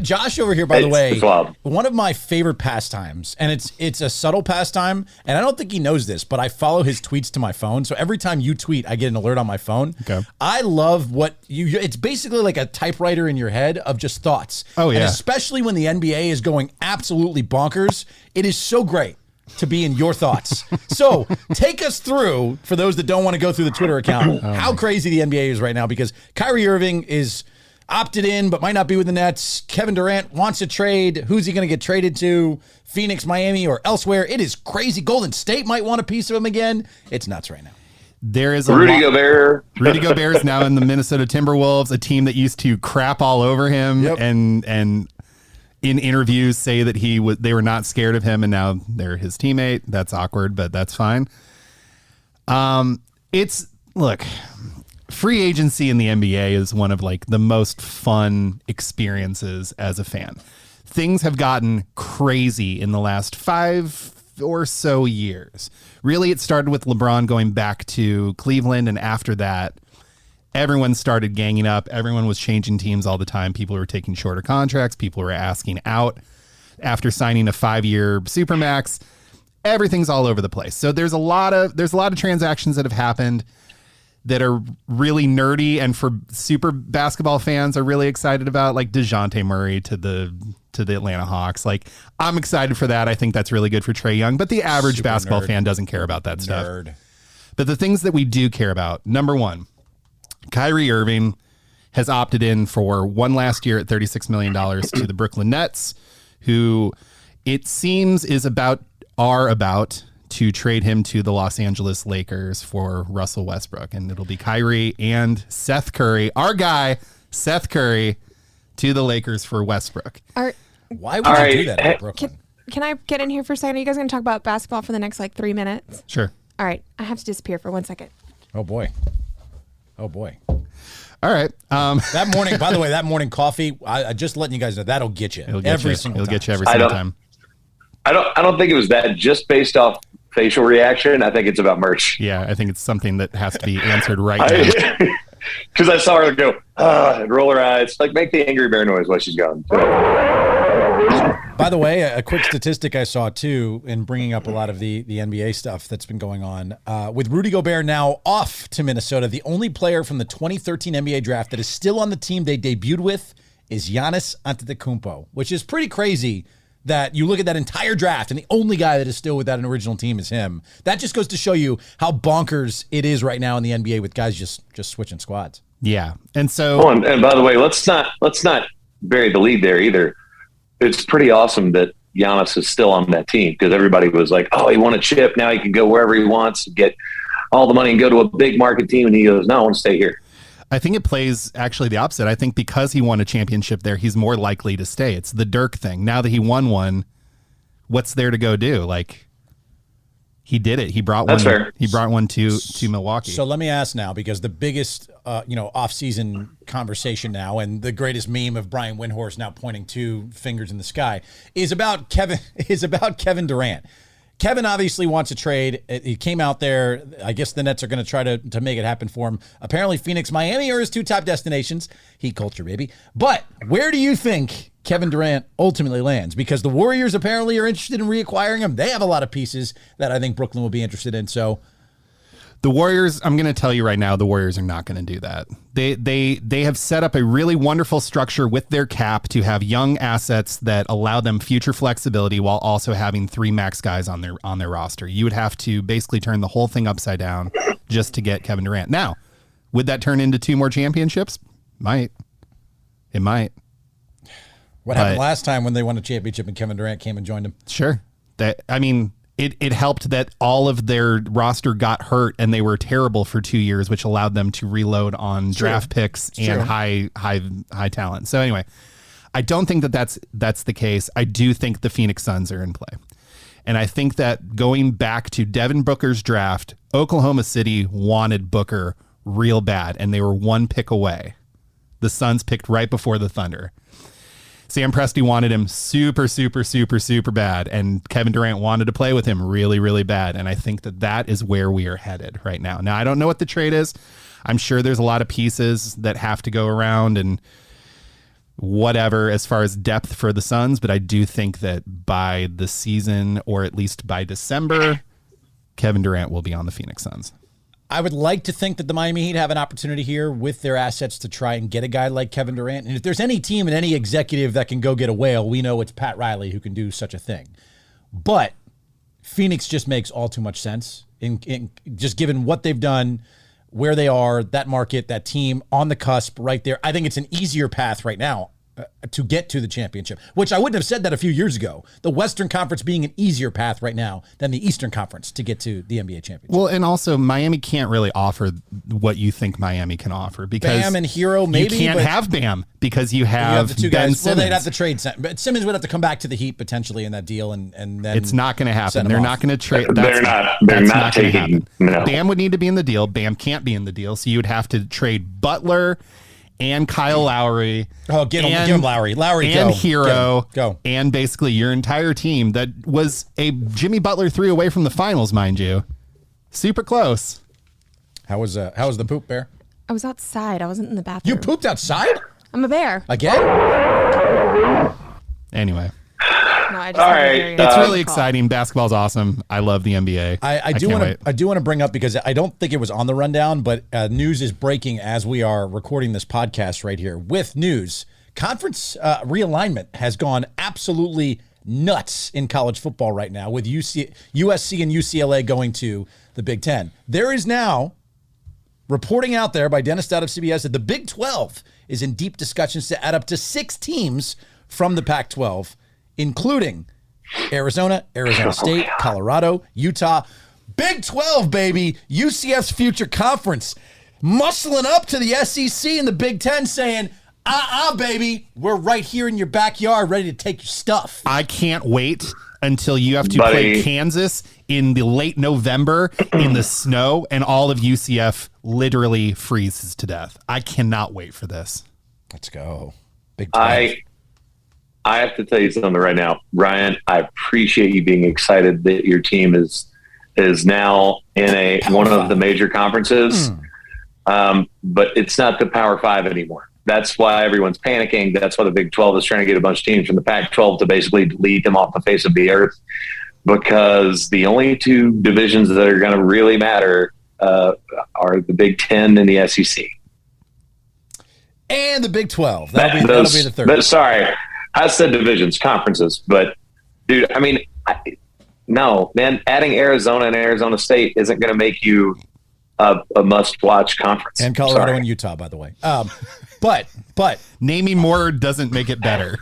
[SPEAKER 4] Josh over here, by the way, one of my favorite pastimes, and it's a subtle pastime, and I don't think he knows this, but I follow his tweets to my phone. So every time you tweet, I get an alert on my phone.
[SPEAKER 3] Okay.
[SPEAKER 4] I love it's basically like a typewriter in your head of just thoughts.
[SPEAKER 3] Oh, yeah.
[SPEAKER 4] And especially when the NBA is going absolutely bonkers, it is so great to be in your thoughts. So take us through, for those that don't want to go through the Twitter account, how crazy the NBA is right now, because Kyrie Irving is opted in but might not be with the Nets. Kevin Durant wants a trade. Who's he going to get traded to? Phoenix, Miami, or elsewhere? It is crazy. Golden State might want a piece of him again. It's nuts right now.
[SPEAKER 3] There is
[SPEAKER 1] Rudy Gobert.
[SPEAKER 3] Rudy Gobert is now in the Minnesota Timberwolves, a team that used to crap all over him and in interviews say that they were not scared of him, and now they're his teammate. That's awkward, but that's fine. Look, free agency in the NBA is one of like the most fun experiences as a fan. Things have gotten crazy in the last 5 or so years. Really, it started with LeBron going back to Cleveland, and after that, everyone started ganging up. Everyone was changing teams all the time. People were taking shorter contracts. People were asking out after signing a 5-year Supermax. Everything's all over the place. So there's a lot of transactions that have happened that are really nerdy, and for super basketball fans are really excited about, like DeJounte Murray to the Atlanta Hawks. Like, I'm excited for that. I think that's really good for Trae Young, but the average basketball fan doesn't care about that stuff. But the things that we do care about, number one, Kyrie Irving has opted in for one last year at $36 million to the Brooklyn Nets, who it seems is about to trade him to the Los Angeles Lakers for Russell Westbrook. And it'll be Kyrie and Seth Curry, our guy, Seth Curry, to the Lakers for Westbrook.
[SPEAKER 4] Why would you do that in Brooklyn?
[SPEAKER 2] Can I get in here for a second? Are you guys going to talk about basketball for the next 3 minutes?
[SPEAKER 3] Sure.
[SPEAKER 2] All right. I have to disappear for 1 second.
[SPEAKER 4] Oh, boy. Oh, boy.
[SPEAKER 3] All right.
[SPEAKER 4] That morning, by the way, that morning coffee, I just letting you guys know, that'll get you every single time.
[SPEAKER 3] It'll get you every single time.
[SPEAKER 1] I don't think it was that just based off facial reaction. I think it's about merch.
[SPEAKER 3] Yeah, I think it's something that has to be answered right now.
[SPEAKER 1] Because I saw her go, and roll her eyes, make the angry bear noise while she's gone.
[SPEAKER 4] By the way, a quick statistic I saw too, in bringing up a lot of the NBA stuff that's been going on, with Rudy Gobert now off to Minnesota, the only player from the 2013 NBA draft that is still on the team they debuted with is Giannis Antetokounmpo, which is pretty crazy. That you look at that entire draft and the only guy that is still with that original team is him. That just goes to show you how bonkers it is right now in the NBA with guys just switching squads.
[SPEAKER 3] Yeah. And so
[SPEAKER 1] and by the way, let's not bury the lead there either. It's pretty awesome that Giannis is still on that team because everybody was like, oh, he won a chip. Now he can go wherever he wants, get all the money and go to a big market team. And he goes, no, I want to stay here.
[SPEAKER 3] I think it plays actually the opposite. I think because he won a championship there, he's more likely to stay. It's the Dirk thing. Now that he won one, what's there to go do? He did it. He brought
[SPEAKER 1] That's
[SPEAKER 3] one.
[SPEAKER 1] fair.
[SPEAKER 3] He brought one to Milwaukee.
[SPEAKER 4] So let me ask now, because the biggest off-season conversation now, and the greatest meme of Brian Windhorst now pointing two fingers in the sky, is about Kevin Durant. Kevin obviously wants a trade. He came out there. I guess the Nets are going to try to make it happen for him. Apparently, Phoenix, Miami are his two top destinations. Heat culture, baby. But where do you think Kevin Durant ultimately lands? Because the Warriors apparently are interested in reacquiring him. They have a lot of pieces that I think Brooklyn will be interested in. So
[SPEAKER 3] the Warriors, I'm going to tell you right now, the Warriors are not going to do that. They have set up a really wonderful structure with their cap to have young assets that allow them future flexibility while also having three max guys on their roster. You would have to basically turn the whole thing upside down just to get Kevin Durant. Now, would that turn into 2 more championships? It might.
[SPEAKER 4] What happened last time when they won a championship and Kevin Durant came and joined them?
[SPEAKER 3] Sure. It helped that all of their roster got hurt and they were terrible for 2 years, which allowed them to reload on draft picks and high talent. So anyway, I don't think that's the case. I do think the Phoenix Suns are in play. And I think that going back to Devin Booker's draft, Oklahoma City wanted Booker real bad, and they were 1 pick away. The Suns picked right before the Thunder. Sam Presti wanted him super, super, super, super bad, and Kevin Durant wanted to play with him really, really bad. And I think that is where we are headed right now. Now, I don't know what the trade is. I'm sure there's a lot of pieces that have to go around and whatever as far as depth for the Suns, but I do think that by the season, or at least by December, Kevin Durant will be on the Phoenix Suns.
[SPEAKER 4] I would like to think that the Miami Heat have an opportunity here with their assets to try and get a guy like Kevin Durant. And if there's any team and any executive that can go get a whale, we know it's Pat Riley who can do such a thing. But Phoenix just makes all too much sense in just given what they've done, where they are, that market, that team on the cusp right there. I think it's an easier path right now to get to the championship, which I wouldn't have said that a few years ago. The Western Conference being an easier path right now than the Eastern Conference to get to the NBA championship.
[SPEAKER 3] Well, and also Miami can't really offer what you think Miami can offer because
[SPEAKER 4] Bam and Hero, maybe
[SPEAKER 3] you can't have Bam because you have
[SPEAKER 4] the two
[SPEAKER 3] Ben
[SPEAKER 4] guys.
[SPEAKER 3] Simmons.
[SPEAKER 4] Well, they'd have to trade, but Simmons would have to come back to the Heat potentially in that deal, and then
[SPEAKER 3] it's not going to happen. They're not going to trade.
[SPEAKER 1] They're not taking. No.
[SPEAKER 3] Bam would need to be in the deal. Bam can't be in the deal, so you would have to trade Butler and Kyle Lowry.
[SPEAKER 4] Oh, give him Lowry. Lowry,
[SPEAKER 3] and
[SPEAKER 4] go.
[SPEAKER 3] Hero.
[SPEAKER 4] Go.
[SPEAKER 3] And basically your entire team that was a Jimmy Butler 3 away from the finals, mind you. Super close.
[SPEAKER 4] How was the poop, Bear?
[SPEAKER 2] I was outside. I wasn't in the bathroom.
[SPEAKER 4] You pooped outside?
[SPEAKER 2] I'm a bear.
[SPEAKER 4] Again?
[SPEAKER 3] Anyway.
[SPEAKER 2] No, I just
[SPEAKER 1] All right.
[SPEAKER 3] It's really exciting. Basketball's awesome. I love the NBA.
[SPEAKER 4] I do want to bring up, because I don't think it was on the rundown, but news is breaking as we are recording this podcast right here. With news, conference realignment has gone absolutely nuts in college football right now, with USC and UCLA going to the Big Ten. There is now reporting out there by Dennis Stout of CBS that the Big 12 is in deep discussions to add up to 6 teams from the Pac-12, including Arizona, Arizona State, Colorado, Utah. Big 12, baby. UCF's future conference. Muscling up to the SEC and the Big Ten saying, baby, we're right here in your backyard ready to take your stuff.
[SPEAKER 3] I can't wait until you have to play Kansas in the late November in the snow and all of UCF literally freezes to death. I cannot wait for this.
[SPEAKER 4] Let's go. Big 12.
[SPEAKER 1] I have to tell you something right now, Ryan. I appreciate you being excited that your team is now in one of the major conferences, but it's not the Power 5 anymore. That's why everyone's panicking. That's why the Big 12 is trying to get a bunch of teams from the Pac-12 to basically delete them off the face of the earth, because the only 2 divisions that are going to really matter are the Big 10 and the SEC.
[SPEAKER 4] And the Big 12. That'll be the third.
[SPEAKER 1] Sorry, I said divisions, conferences. But, dude, I mean, no, man, adding Arizona and Arizona State isn't going to make you a must-watch conference.
[SPEAKER 4] And Colorado and Utah, by the way. But
[SPEAKER 3] naming more doesn't make it better.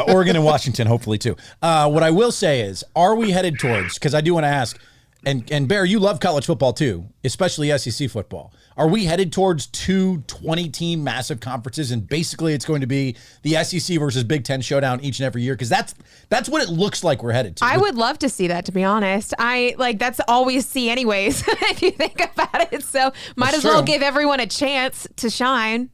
[SPEAKER 4] Oregon and Washington, hopefully, too. What I will say is, are we headed towards, because I do want to ask, and Bear, you love college football, too, especially SEC football. Are we headed towards 2 20-team massive conferences, and basically it's going to be the SEC versus Big Ten showdown each and every year? Because that's what it looks like we're headed to.
[SPEAKER 2] I would love to see that, to be honest. That's all we see anyways, if you think about it. So might as well give everyone a chance to shine.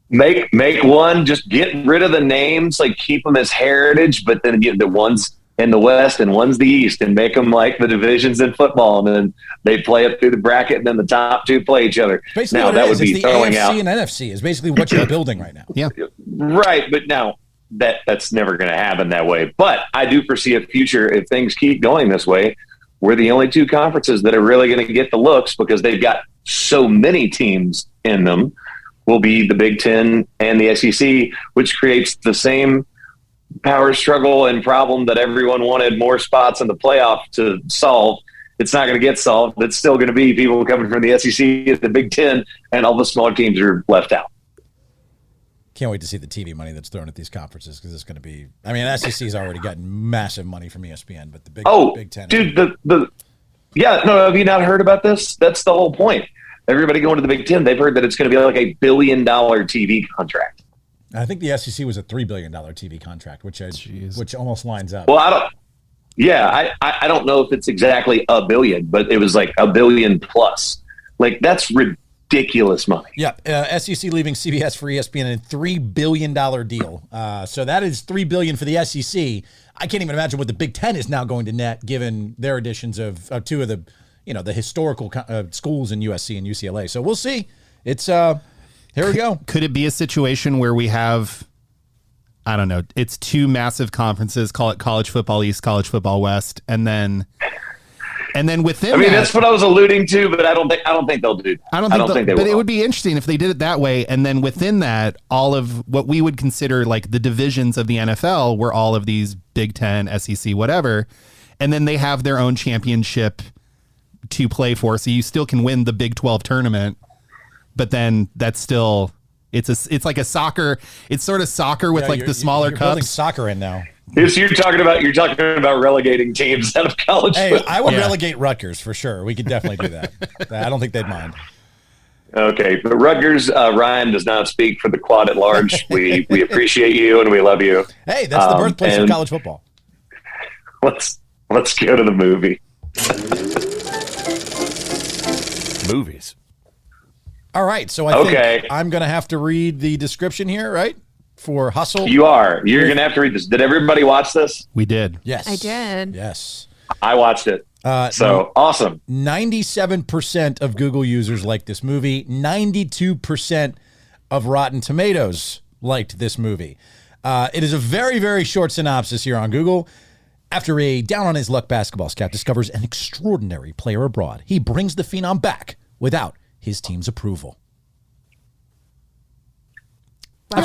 [SPEAKER 1] Make one, just get rid of the names, like keep them as heritage, but then get the ones in the West and one's the East, and make them like the divisions in football, and then they play it through the bracket, and then the top 2 play each other.
[SPEAKER 4] Basically,
[SPEAKER 1] now that would be throwing out
[SPEAKER 4] AFC and NFC is basically what you're building right now.
[SPEAKER 3] Yeah,
[SPEAKER 1] right. But now that's never going to happen that way. But I do foresee a future, if things keep going this way, we're the only 2 conferences that are really going to get the looks, because they've got so many teams in them, will be the Big Ten and the SEC, which creates the same power struggle and problem that everyone wanted more spots in the playoff to solve. It's not going to get solved. It's still going to be people coming from the SEC and the Big Ten, and all the smaller teams are left out.
[SPEAKER 4] Can't wait to see the TV money that's thrown at these conferences, because it's going to be. I mean, SEC's already gotten massive money from ESPN, but the Big Ten.
[SPEAKER 1] Dude, have you not heard about this? That's the whole point. Everybody going to the Big Ten, they've heard that it's going to be like $1 billion TV contract.
[SPEAKER 4] I think the SEC was a $3 billion TV contract, which almost lines up.
[SPEAKER 1] Well, I don't know if it's exactly $1 billion, but it was like $1 billion plus. Like, that's ridiculous money.
[SPEAKER 4] Yeah, SEC leaving CBS for ESPN in a $3 billion deal. So that is $3 billion for the SEC. I can't even imagine what the Big Ten is now going to net, given their additions of 2 of the the historical schools in USC and UCLA. So we'll see. It's here we go.
[SPEAKER 3] Could it be a situation where we have, I don't know, it's 2 massive conferences, call it College Football East, College Football West, and then within
[SPEAKER 1] that's what I was alluding to, but I don't think they'll do that.
[SPEAKER 3] I don't think they will. But it would be interesting if they did it that way, and then within that, all of what we would consider like the divisions of the NFL were all of these Big Ten, SEC, whatever, and then they have their own championship to play for, so you still can win the Big 12 tournament. But then that's still it's like a soccer. It's sort of soccer with the smaller
[SPEAKER 4] you're
[SPEAKER 3] cups.
[SPEAKER 4] Building soccer in now.
[SPEAKER 1] You're talking about relegating teams out of college.
[SPEAKER 4] Hey, I would relegate Rutgers for sure. We could definitely do that. I don't think they'd mind.
[SPEAKER 1] Okay, but Rutgers, Ryan does not speak for the quad at large. We appreciate you and we love you.
[SPEAKER 4] Hey, that's the birthplace of college football.
[SPEAKER 1] Let's go to the movie.
[SPEAKER 3] Movies.
[SPEAKER 4] All right, so I think I'm going to have to read the description here, right? For Hustle.
[SPEAKER 1] You are. You're going to have to read this. Did everybody watch this?
[SPEAKER 3] We did.
[SPEAKER 4] Yes.
[SPEAKER 2] I did.
[SPEAKER 4] Yes.
[SPEAKER 1] I watched it. Awesome.
[SPEAKER 4] 97% of Google users liked this movie. 92% of Rotten Tomatoes liked this movie. It is a very, very short synopsis here on Google. After a down-on-his-luck basketball scout discovers an extraordinary player abroad, he brings the phenom back without his team's approval.
[SPEAKER 2] Wow.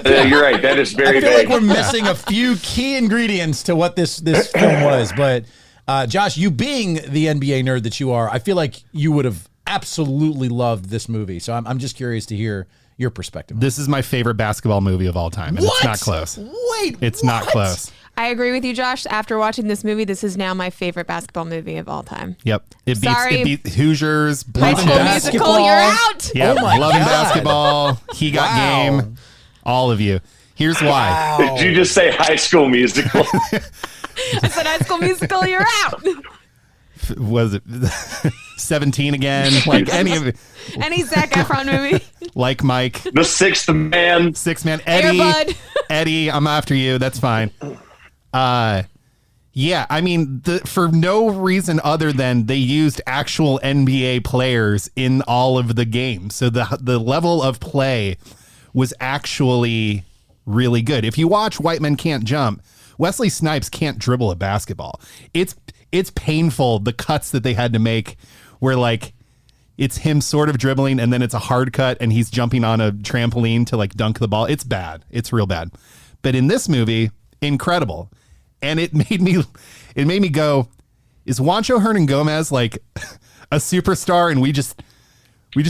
[SPEAKER 1] You're right. That is very
[SPEAKER 4] I feel
[SPEAKER 1] vague.
[SPEAKER 4] like we're missing a few key ingredients to what this film was, but Josh, you being the NBA nerd that you are, I feel like you would have absolutely loved this movie. So I'm just curious to hear your perspective.
[SPEAKER 3] This is my favorite basketball movie of all time, and it's not close.
[SPEAKER 4] Wait,
[SPEAKER 3] it's not close.
[SPEAKER 2] I agree with you, Josh. After watching this movie, this is now my favorite basketball movie of all time.
[SPEAKER 3] Yep. It
[SPEAKER 2] Sorry.
[SPEAKER 3] beats Hoosiers,
[SPEAKER 2] High
[SPEAKER 3] Loving
[SPEAKER 2] School
[SPEAKER 3] Basketball.
[SPEAKER 2] Musical, you're out.
[SPEAKER 3] Yeah,
[SPEAKER 4] Oh my
[SPEAKER 3] Loving
[SPEAKER 4] God.
[SPEAKER 3] Basketball. He got
[SPEAKER 4] Wow.
[SPEAKER 3] game. All of you. Here's why.
[SPEAKER 1] Did you just say High School Musical?
[SPEAKER 2] I said High School Musical, you're out.
[SPEAKER 3] Was it 17 again? Like any of it.
[SPEAKER 2] Any Zac Efron movie.
[SPEAKER 3] Like Mike.
[SPEAKER 1] The Sixth Man.
[SPEAKER 3] Six Man.
[SPEAKER 2] Air
[SPEAKER 3] Eddie.
[SPEAKER 2] Bud.
[SPEAKER 3] Eddie, I'm after you. That's fine. Yeah, I mean, for no reason other than they used actual NBA players in all of the games. So the level of play was actually really good. If you watch White Men Can't Jump, Wesley Snipes can't dribble a basketball. It's painful, the cuts that they had to make where like it's him sort of dribbling and then it's a hard cut and he's jumping on a trampoline to like dunk the ball. It's bad. It's real bad. But in this movie, incredible. And it made me go, is Juancho Hernan-Gomez like a superstar and we just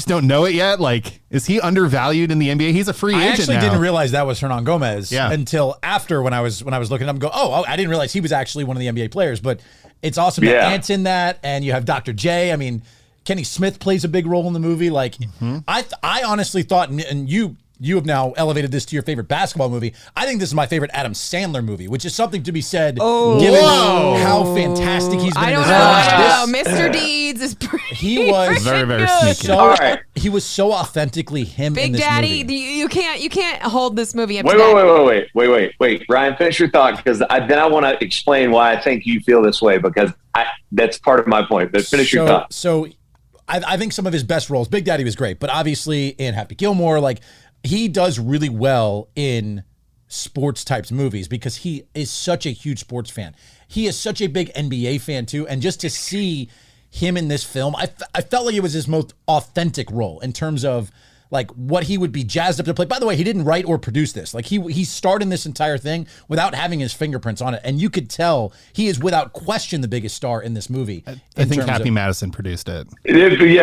[SPEAKER 3] don't know it yet? Like, is he undervalued in the NBA? He's a free agent
[SPEAKER 4] I actually
[SPEAKER 3] now.
[SPEAKER 4] didn't realize that was Hernan Gomez
[SPEAKER 3] Yeah.
[SPEAKER 4] until after when I was looking up and go, oh, I didn't realize he was actually one of the NBA players. But it's awesome that Ant's in that, and you have Dr. J. I mean, Kenny Smith plays a big role in the movie. Like, I honestly thought, and you have now elevated this to your favorite basketball movie. I think this is my favorite Adam Sandler movie, which is something to be said given how fantastic he's been
[SPEAKER 2] I
[SPEAKER 4] in
[SPEAKER 2] don't
[SPEAKER 4] this
[SPEAKER 2] know.
[SPEAKER 4] film.
[SPEAKER 2] Mr. Deeds is pretty
[SPEAKER 4] He was
[SPEAKER 3] very, very
[SPEAKER 2] good.
[SPEAKER 3] sneaky.
[SPEAKER 4] So,
[SPEAKER 1] All right.
[SPEAKER 4] he was so authentically him in
[SPEAKER 2] Big
[SPEAKER 4] this
[SPEAKER 2] Daddy,
[SPEAKER 4] movie.
[SPEAKER 2] you can't hold this movie up
[SPEAKER 1] Wait,
[SPEAKER 2] to that.
[SPEAKER 1] wait. Ryan, finish your thought because then I want to explain why I think you feel this way because that's part of my point. But finish your thought.
[SPEAKER 4] So I think some of his best roles, Big Daddy was great, but obviously in Happy Gilmore, like he does really well in sports types movies because he is such a huge sports fan. He is such a big NBA fan too. And just to see him in this film, I felt like it was his most authentic role in terms of like what he would be jazzed up to play. By the way, he didn't write or produce this. Like he starred in this entire thing without having his fingerprints on it. And you could tell he is without question the biggest star in this movie.
[SPEAKER 3] I think Happy Madison produced it.
[SPEAKER 1] It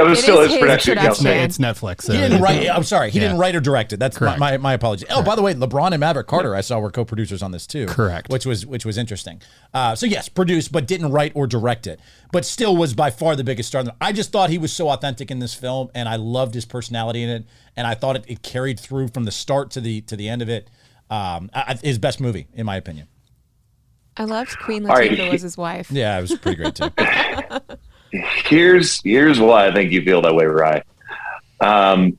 [SPEAKER 1] was
[SPEAKER 2] It
[SPEAKER 1] still
[SPEAKER 2] is
[SPEAKER 1] his
[SPEAKER 2] his
[SPEAKER 1] production
[SPEAKER 2] production.
[SPEAKER 1] company.
[SPEAKER 3] It's Netflix. So
[SPEAKER 4] He didn't write. I'm sorry. He didn't write or direct it. That's
[SPEAKER 3] Correct.
[SPEAKER 4] my apology. Oh, by the way, LeBron and Maverick Carter, I saw were co-producers on this too.
[SPEAKER 3] Correct.
[SPEAKER 4] Which was interesting. So yes, produced but didn't write or direct it, but still was by far the biggest star. I just thought he was so authentic in this film, and I loved his personality in it, and I thought it carried through from the start to the end of it. His best movie, in my opinion.
[SPEAKER 2] I loved Queen
[SPEAKER 1] All right.
[SPEAKER 2] Latifah was his wife.
[SPEAKER 4] Yeah, it was pretty great too.
[SPEAKER 1] Here's why I think you feel that way, Ryan.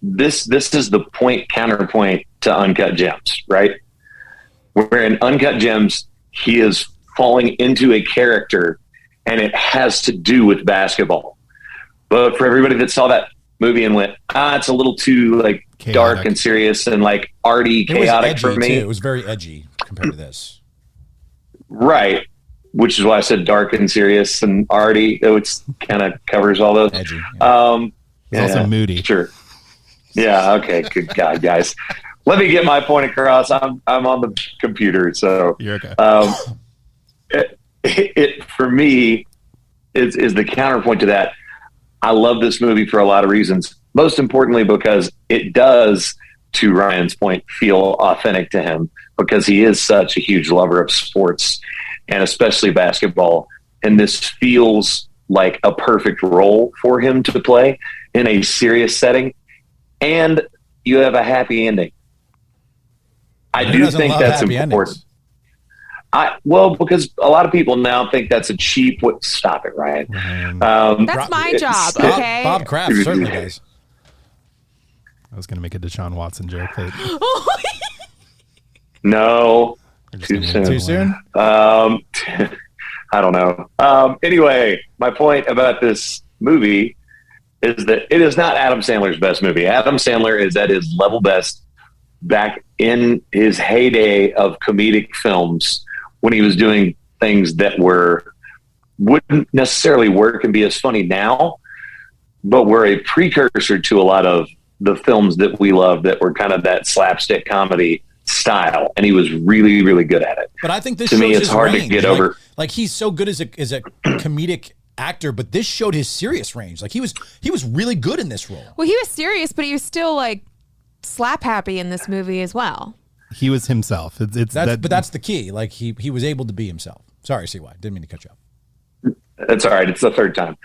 [SPEAKER 1] This is the counterpoint to Uncut Gems, right? Where in Uncut Gems, he is falling into a character and it has to do with basketball. But for everybody that saw that movie and went, it's a little too like
[SPEAKER 3] Chaotic.
[SPEAKER 1] dark and serious and like arty,
[SPEAKER 4] It was
[SPEAKER 1] chaotic
[SPEAKER 4] edgy
[SPEAKER 1] for me.
[SPEAKER 4] too. It was very edgy compared to this.
[SPEAKER 1] Right. Which is why I said dark and serious and arty. It kind of covers all those.
[SPEAKER 4] Edgy. Yeah.
[SPEAKER 3] It's also moody.
[SPEAKER 1] Sure. Yeah. Okay. Good God, guys. Let me get my point across. I'm on the computer, so
[SPEAKER 3] You're okay.
[SPEAKER 1] It for me is the counterpoint to that. I love this movie for a lot of reasons. Most importantly, because it does, to Ryan's point, feel authentic to him because he is such a huge lover of sports and especially basketball. And this feels like a perfect role for him to play in a serious setting. And you have a happy ending. I
[SPEAKER 4] Who
[SPEAKER 1] do
[SPEAKER 4] doesn't
[SPEAKER 1] think
[SPEAKER 4] love
[SPEAKER 1] that's
[SPEAKER 4] happy
[SPEAKER 1] important.
[SPEAKER 4] endings?
[SPEAKER 1] Because a lot of people now think that's a cheap. Stop it, Ryan.
[SPEAKER 2] That's my job,
[SPEAKER 1] Bob-
[SPEAKER 2] okay?
[SPEAKER 4] Bob Kraft certainly does.
[SPEAKER 3] I was going to make a Deshaun Watson joke, but
[SPEAKER 1] No,
[SPEAKER 3] we're just
[SPEAKER 1] too
[SPEAKER 3] gonna
[SPEAKER 1] soon.
[SPEAKER 3] leave it
[SPEAKER 4] Too soon?
[SPEAKER 1] I don't know. Anyway, my point about this movie is that it is not Adam Sandler's best movie. Adam Sandler is at his level best back in his heyday of comedic films when he was doing things that wouldn't necessarily work and be as funny now, but were a precursor to a lot of the films that we love that were kind of that slapstick comedy style, and he was really, really good at it.
[SPEAKER 4] But I think this
[SPEAKER 1] to me,
[SPEAKER 4] shows
[SPEAKER 1] it's
[SPEAKER 4] his
[SPEAKER 1] hard
[SPEAKER 4] range.
[SPEAKER 1] to get over.
[SPEAKER 4] Like he's so good as a comedic actor, but this showed his serious range. Like he was really good in this role.
[SPEAKER 2] Well, he was serious, but he was still like slap happy in this movie as well.
[SPEAKER 3] He was himself. But
[SPEAKER 4] that's the key. Like he was able to be himself. Sorry, CY. Didn't mean to cut you off.
[SPEAKER 1] That's all right. It's the third time.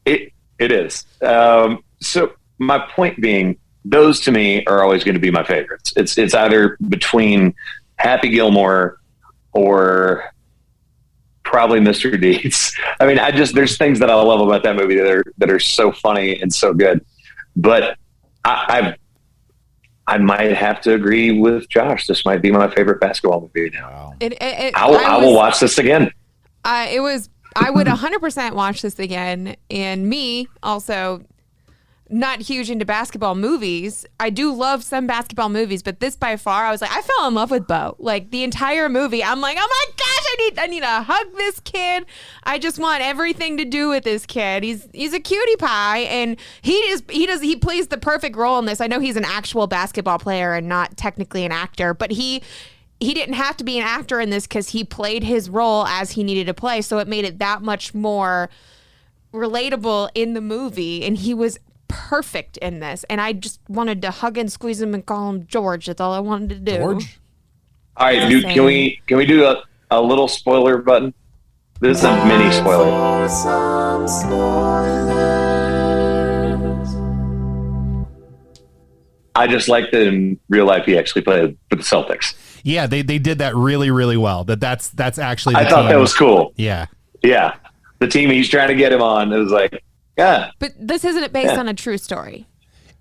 [SPEAKER 1] It is. So my point being, those to me are always going to be my favorites. It's either between Happy Gilmore or probably Mr. Deeds. I mean, there's things that I love about that movie that are so funny and so good. But I might have to agree with Josh. This might be my favorite basketball movie now.
[SPEAKER 4] Wow.
[SPEAKER 1] I will watch this again.
[SPEAKER 2] I would 100% watch this again. And me also, not huge into basketball movies. I do love some basketball movies, but this by far, I was like, I fell in love with Bo. Like the entire movie, I'm like, oh my gosh, I need to hug this kid. I just want everything to do with this kid. He's a cutie pie, and he plays the perfect role in this. I know he's an actual basketball player and not technically an actor, but he didn't have to be an actor in this because he played his role as he needed to play. So it made it that much more relatable in the movie, and he was perfect in this, and I just wanted to hug and squeeze him and call him George. That's all I wanted to do.
[SPEAKER 4] George?
[SPEAKER 1] All right, dude, can we do a little spoiler button? This is a mini spoiler. I just like that in real life he actually played for the Celtics.
[SPEAKER 3] Yeah, they did that really, really well. That's actually the
[SPEAKER 1] I thought
[SPEAKER 3] team.
[SPEAKER 1] that was cool.
[SPEAKER 3] Yeah.
[SPEAKER 1] Yeah. The team he's trying to get him on, it was like, yeah.
[SPEAKER 2] But this isn't based on a true story.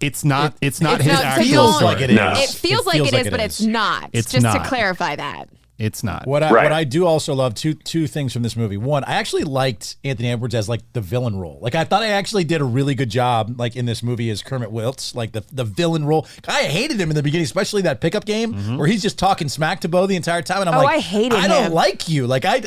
[SPEAKER 3] It's not his
[SPEAKER 2] not-
[SPEAKER 3] actual
[SPEAKER 4] feels
[SPEAKER 3] story.
[SPEAKER 4] like it is.
[SPEAKER 1] No.
[SPEAKER 2] It feels like it is, but it's not.
[SPEAKER 3] It's
[SPEAKER 2] just
[SPEAKER 3] not.
[SPEAKER 2] to clarify that.
[SPEAKER 3] It's not.
[SPEAKER 4] What
[SPEAKER 1] Right.
[SPEAKER 4] I do also love two things from this movie. One, I actually liked Anthony Edwards as like the villain role. Like I thought I actually did a really good job like in this movie as Kermit Wiltz, like the villain role. I hated him in the beginning, especially that pickup game where he's just talking smack to Bo the entire time, and I'm like,
[SPEAKER 2] I hated
[SPEAKER 4] I don't
[SPEAKER 2] him.
[SPEAKER 4] like you. Like I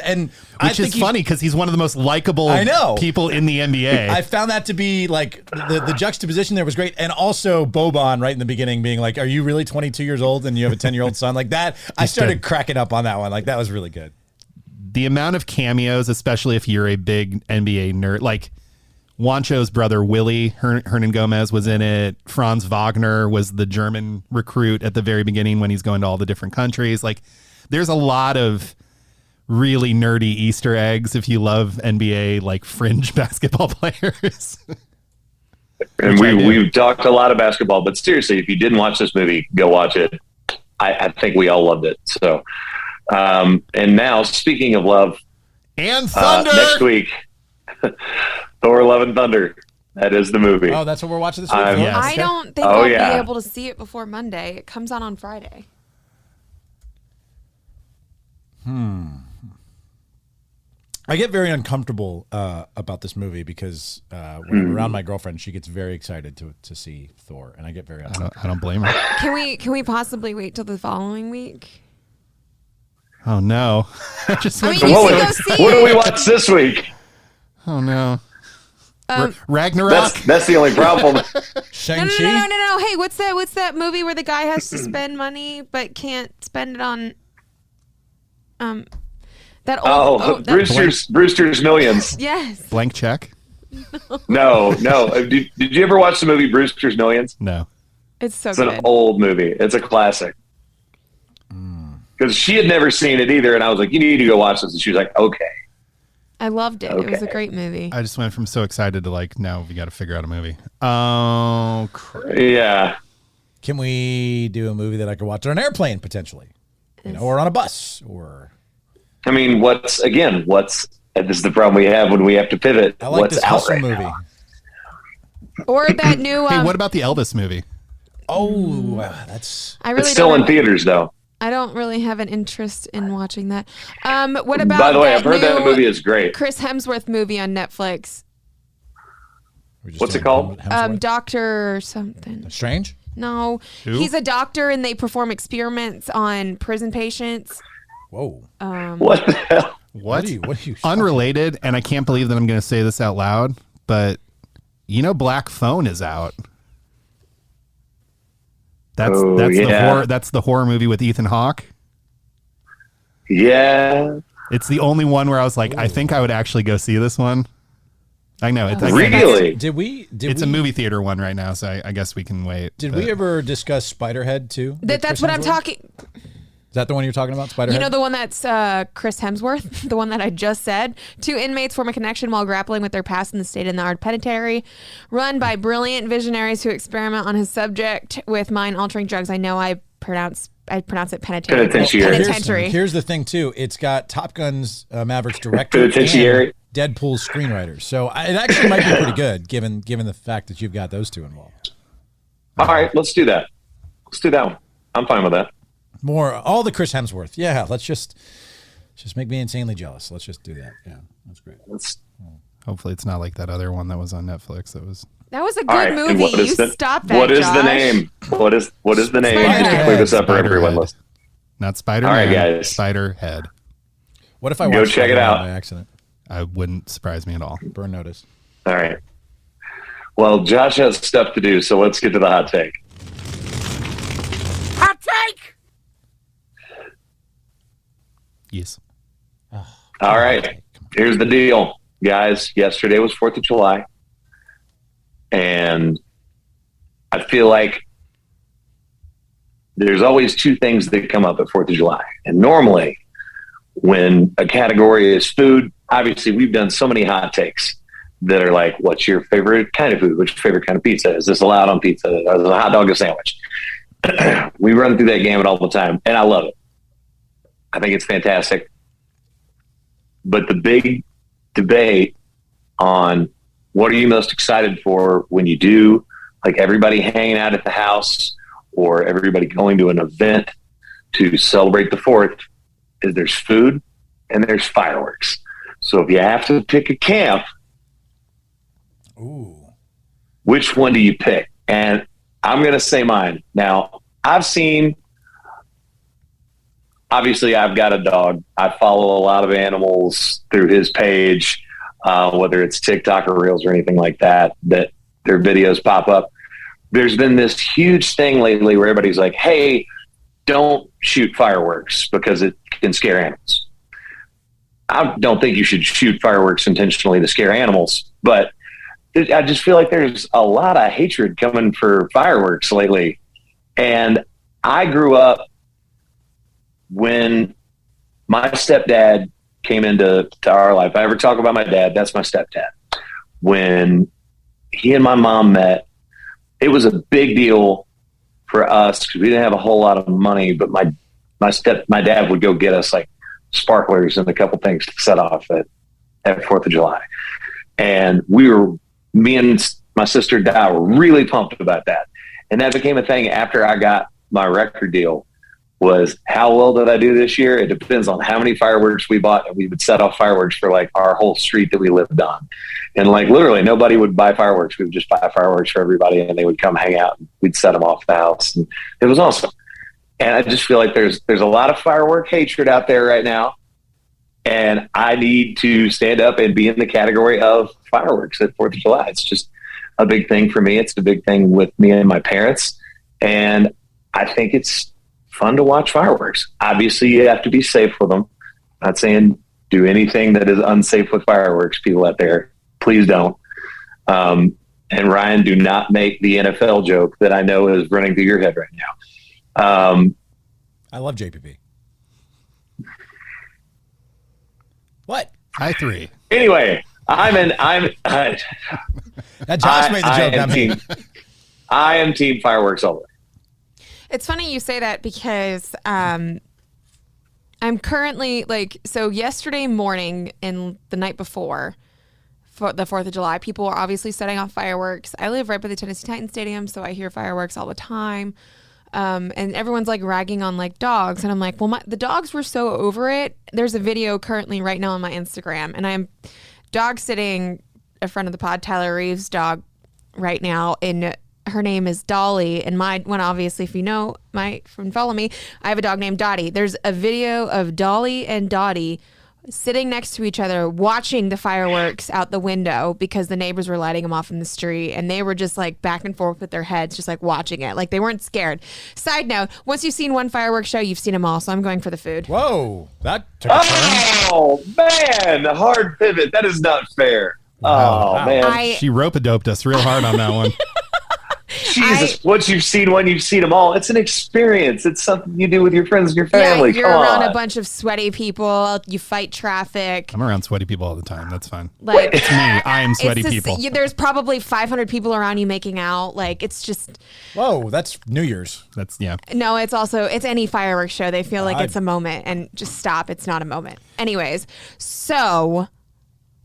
[SPEAKER 3] Which is funny because he's one of the most likable people in the NBA.
[SPEAKER 4] I found that to be like the juxtaposition there was great, and also Boban right in the beginning being like, "Are you really 22 years old and you have a 10-year-old son?" Like that, I started cracking up on that one. Like that was really good.
[SPEAKER 3] The amount of cameos, especially if you're a big NBA nerd, like Juancho's brother Willie Hernan Gomez was in it. Franz Wagner was the German recruit at the very beginning when he's going to all the different countries. Like, there's a lot of really nerdy Easter eggs if you love NBA like fringe basketball players.
[SPEAKER 1] And we've talked a lot of basketball, but seriously, if you didn't watch this movie, go watch it. I think we all loved it. So, and now speaking of love,
[SPEAKER 3] And Thunder!
[SPEAKER 1] Next week, Thor: Love and Thunder. That is the movie.
[SPEAKER 4] Oh, that's what we're watching this week.
[SPEAKER 3] Yes.
[SPEAKER 2] I
[SPEAKER 3] Okay.
[SPEAKER 2] don't think I'll be able to see it before Monday. It comes out on Friday.
[SPEAKER 4] I get very uncomfortable about this movie because when I'm around my girlfriend, she gets very excited to see Thor, and I get very uncomfortable.
[SPEAKER 3] I don't blame her.
[SPEAKER 2] Can we possibly wait till the following week?
[SPEAKER 3] Oh no! I just went.
[SPEAKER 2] mean, you should go see
[SPEAKER 1] what do we
[SPEAKER 2] it.
[SPEAKER 1] watch this week?
[SPEAKER 3] Oh no! Ragnarok.
[SPEAKER 1] That's the only problem.
[SPEAKER 4] Shang-Chi?
[SPEAKER 2] No. Hey, what's that movie where the guy has to spend money but can't spend it on that old
[SPEAKER 1] Brewster's Millions.
[SPEAKER 2] Yes.
[SPEAKER 3] Blank check.
[SPEAKER 1] No. Did you ever watch the movie Brewster's Millions?
[SPEAKER 3] No.
[SPEAKER 2] It's so
[SPEAKER 1] It's
[SPEAKER 2] good.
[SPEAKER 1] an old movie. It's a classic. Because she had never seen it either, and I was like, "You need to go watch this." And she was like, "Okay."
[SPEAKER 2] I loved it. It was a
[SPEAKER 1] Okay.
[SPEAKER 2] great movie.
[SPEAKER 3] I just went from so excited to like, now we got to figure out a movie. Oh, crap.
[SPEAKER 1] Yeah.
[SPEAKER 4] Can we do a movie that I could watch on an airplane potentially, or on a bus, or?
[SPEAKER 1] I mean, this is the problem we have when we have to pivot.
[SPEAKER 4] I like
[SPEAKER 1] What's
[SPEAKER 4] this
[SPEAKER 1] out
[SPEAKER 4] hustle
[SPEAKER 1] right
[SPEAKER 4] movie.
[SPEAKER 1] now?
[SPEAKER 2] Or that new
[SPEAKER 3] Hey, what about the Elvis movie?
[SPEAKER 4] Oh, that's
[SPEAKER 2] I really
[SPEAKER 1] It's still
[SPEAKER 2] don't
[SPEAKER 1] in theaters, though.
[SPEAKER 2] I don't really have an interest in watching that. What about
[SPEAKER 1] By the way,
[SPEAKER 2] that
[SPEAKER 1] I've heard that
[SPEAKER 2] new
[SPEAKER 1] movie is great.
[SPEAKER 2] Chris Hemsworth movie on Netflix?
[SPEAKER 1] What's it called?
[SPEAKER 2] Doctor something.
[SPEAKER 4] Strange?
[SPEAKER 2] No,
[SPEAKER 3] Who?
[SPEAKER 2] he's a doctor and they perform experiments on prison patients.
[SPEAKER 4] Whoa.
[SPEAKER 1] What the hell?
[SPEAKER 3] What?
[SPEAKER 4] What are you
[SPEAKER 3] Unrelated, and I can't believe that I'm going to say this out loud, but Black Phone is out. That's the horror movie with Ethan Hawke.
[SPEAKER 1] Yeah.
[SPEAKER 3] It's the only one where I was like, I think I would actually go see this one. I know.
[SPEAKER 1] Really?
[SPEAKER 3] It's a movie theater one right now, so I guess we can wait.
[SPEAKER 4] Did we ever discuss Spiderhead too?
[SPEAKER 2] That's what I'm talking.
[SPEAKER 4] Is that the one you're talking about, Spiderhead?
[SPEAKER 2] You know the one that's Chris Hemsworth, the one that I just said? 2 inmates form a connection while grappling with their past in the state-of-the-art penitentiary, run by brilliant visionaries who experiment on his subject with mind-altering drugs. I know I pronounce it penitentiary.
[SPEAKER 4] Here's the thing too. It's got Top Gun's Maverick's director and Deadpool's screenwriters. So it actually might be pretty good given the fact that you've got those two involved.
[SPEAKER 1] All right, let's do that. Let's do that one. I'm fine with that.
[SPEAKER 4] All the Chris Hemsworth. Yeah, let's just make me insanely jealous. Let's just do that. Yeah, that's great.
[SPEAKER 3] Hopefully it's not like that other one that was on Netflix.
[SPEAKER 2] That was a good movie. You stop that,
[SPEAKER 1] What is
[SPEAKER 2] Josh.
[SPEAKER 1] the name? What is the name? Just to clear this up for everyone.
[SPEAKER 3] Not Spider-Man.
[SPEAKER 1] All right, guys.
[SPEAKER 3] Spiderhead.
[SPEAKER 4] What if I
[SPEAKER 1] go check it out
[SPEAKER 4] by accident?
[SPEAKER 3] I wouldn't surprise me at all.
[SPEAKER 4] Burn notice.
[SPEAKER 1] All right. Well, Josh has stuff to do, so let's get to the hot take.
[SPEAKER 2] Hot take!
[SPEAKER 3] Yes.
[SPEAKER 1] All right. Here's the deal, guys. Yesterday was 4th of July. And I feel like there's always 2 things that come up at 4th of July. And normally when a category is food, obviously we've done so many hot takes that are like, what's your favorite kind of food? What's your favorite kind of pizza? Is this allowed on pizza? Is a hot dog a sandwich? We run through that gamut all the time, and I love it. I think it's fantastic. But the big debate on what are you most excited for when you do, like everybody hanging out at the house or everybody going to an event to celebrate the 4th, is there's food and there's fireworks. So if you have to pick a camp, which one do you pick? And I'm going to say mine. Now, obviously I've got a dog. I follow a lot of animals through his page, whether it's TikTok or Reels or anything like that their videos pop up. There's been this huge thing lately where everybody's like, hey, don't shoot fireworks because it can scare animals. I don't think you should shoot fireworks intentionally to scare animals, but I just feel like there's a lot of hatred coming for fireworks lately. And I grew up when my stepdad came into our life. If I ever talk about my dad, that's my stepdad. When he and my mom met, it was a big deal for us because we didn't have a whole lot of money, but my dad would go get us like sparklers and a couple things to set off at 4th of July. And me and my sister Di were really pumped about that. And that became a thing after I got my record deal. Was how well did I do this year? It depends on how many fireworks we bought, and we would set off fireworks for like our whole street that we lived on. And like literally nobody would buy fireworks. We would just buy fireworks for everybody and they would come hang out and we'd set them off the house. And it was awesome. And I just feel like there's a lot of firework hatred out there right now. And I need to stand up and be in the category of fireworks at 4th of July. It's just a big thing for me. It's a big thing with me and my parents. And I think it's fun to watch fireworks. Obviously, you have to be safe with them. I'm not saying do anything that is unsafe with fireworks, people out there. Please don't. And Ryan, do not make the NFL joke that I know is running through your head right now.
[SPEAKER 4] I love JPP. What?
[SPEAKER 3] I 3.
[SPEAKER 1] Anyway,
[SPEAKER 4] That Josh made the joke, not me.
[SPEAKER 1] I am team fireworks all the way.
[SPEAKER 2] It's funny you say that because I'm currently so yesterday morning and the night before for the 4th of July, people were obviously setting off fireworks. I live right by the Tennessee Titans Stadium, so I hear fireworks all the time. And everyone's like ragging on like dogs. And I'm like, well, the dogs were so over it. There's a video currently right now on my Instagram, and I'm dog sitting a friend of the pod, Tyler Reeves' dog right now. And her name is Dolly. And my one, obviously, if you know follow me, I have a dog named Dottie. There's a video of Dolly and Dottie sitting next to each other, watching the fireworks out the window because the neighbors were lighting them off in the street, and they were just like back and forth with their heads, just like watching it. Like they weren't scared. Side note, once you've seen one fireworks show, you've seen them all, so I'm going for the food.
[SPEAKER 4] Whoa, that took a turn.
[SPEAKER 1] Oh, man, a hard pivot. That is not fair.
[SPEAKER 4] Wow.
[SPEAKER 1] Oh, man.
[SPEAKER 3] She rope-a-doped us real hard on that one.
[SPEAKER 1] Jesus, once you've seen one, you've seen them all. It's an experience. It's something you do with your friends and your family.
[SPEAKER 2] Yeah, you're
[SPEAKER 1] Come
[SPEAKER 2] around
[SPEAKER 1] on.
[SPEAKER 2] a bunch of sweaty people. You fight traffic.
[SPEAKER 3] I'm around sweaty people all the time. That's fine.
[SPEAKER 2] Like
[SPEAKER 3] It's me. I am sweaty
[SPEAKER 2] it's
[SPEAKER 3] people.
[SPEAKER 2] there's probably 500 people around you making out. Like it's just
[SPEAKER 4] Whoa, that's New Year's.
[SPEAKER 3] That's, yeah.
[SPEAKER 2] no. It's any fireworks show. They feel like it's a moment, and just stop. It's not a moment. Anyways, so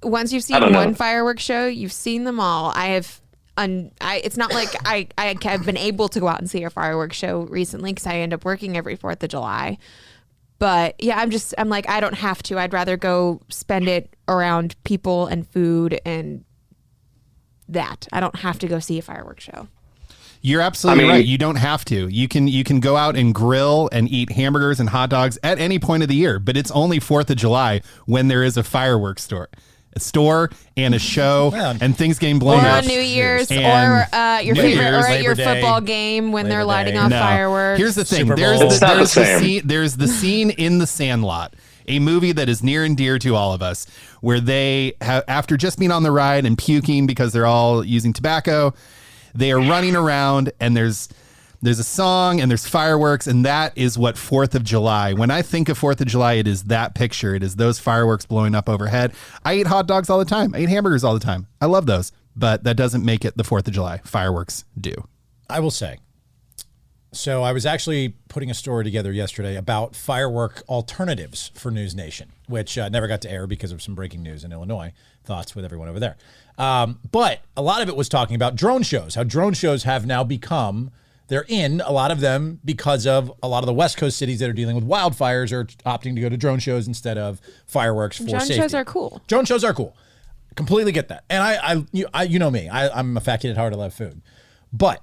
[SPEAKER 2] once you've seen one fireworks show, you've seen them all. It's not like I've been able to go out and see a fireworks show recently because I end up working every 4th of July. But yeah, I'm like, I don't have to. I'd rather go spend it around people and food and that. I don't have to go see a fireworks show.
[SPEAKER 3] You're absolutely right. You don't have to. You can go out and grill and eat hamburgers and hot dogs at any point of the year, but it's only 4th of July when there is a fireworks store and a show and things getting blown
[SPEAKER 2] or
[SPEAKER 3] up.
[SPEAKER 2] on New Year's, or your
[SPEAKER 3] New
[SPEAKER 2] favorite,
[SPEAKER 3] Year's,
[SPEAKER 2] or at your
[SPEAKER 4] Labor Day,
[SPEAKER 2] football game when they're
[SPEAKER 4] Labor
[SPEAKER 2] lighting
[SPEAKER 4] Day.
[SPEAKER 2] off
[SPEAKER 3] No.
[SPEAKER 2] fireworks.
[SPEAKER 3] Here's the thing.
[SPEAKER 4] Super
[SPEAKER 3] There's
[SPEAKER 4] Bowl.
[SPEAKER 1] It's not the same.
[SPEAKER 3] there's the scene in The Sandlot, a movie that is near and dear to all of us, where they have, after just being on the ride and puking because they're all using tobacco, they are running around and there's a song and there's fireworks, and that is what 4th of July. When I think of 4th of July, it is that picture. It is those fireworks blowing up overhead. I eat hot dogs all the time. I eat hamburgers all the time. I love those, but that doesn't make it the 4th of July. Fireworks do.
[SPEAKER 4] I will say. So I was actually putting a story together yesterday about firework alternatives for News Nation, which never got to air because of some breaking news in Illinois. Thoughts with everyone over there. But a lot of it was talking about drone shows, how drone shows have now become, they're in, a lot of them, because of a lot of the West Coast cities that are dealing with wildfires are opting to go to drone shows instead of fireworks for safety.
[SPEAKER 2] Drone shows are cool.
[SPEAKER 4] Drone shows are cool. Completely get that. And you know me, I'm a fat kid at heart. I love food. But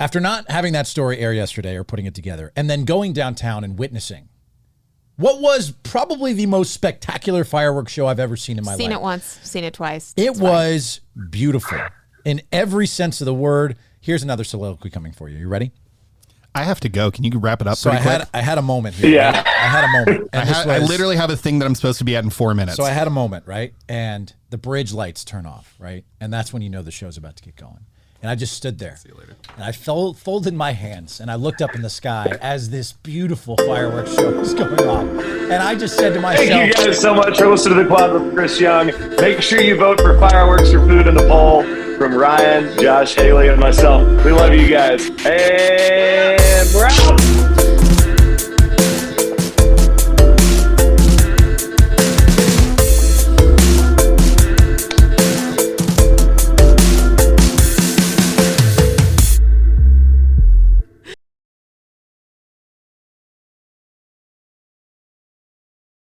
[SPEAKER 4] after not having that story air yesterday or putting it together and then going downtown and witnessing what was probably the most spectacular fireworks show I've ever seen in my life.
[SPEAKER 2] Seen it once, seen it twice.
[SPEAKER 4] It was beautiful in every sense of the word. Here's another soliloquy coming for you. You ready?
[SPEAKER 3] I have to go. Can you wrap it up
[SPEAKER 4] So
[SPEAKER 3] pretty quick?
[SPEAKER 4] I had a moment here.
[SPEAKER 1] Yeah.
[SPEAKER 4] Right? I had a moment. And
[SPEAKER 3] I literally have a thing that I'm supposed to be at in 4 minutes.
[SPEAKER 4] So I had a moment, right? And the bridge lights turn off, right? And that's when you know the show's about to get going. And I just stood there. See you later. And I folded my hands and I looked up in the sky as this beautiful fireworks show was going on. And I just said to myself,
[SPEAKER 1] Thank you guys so much for listening to the Quad with Chris Young. Make sure you vote for fireworks or food in the poll from Ryan, Josh, Haley, and myself. We love you guys. And we're out.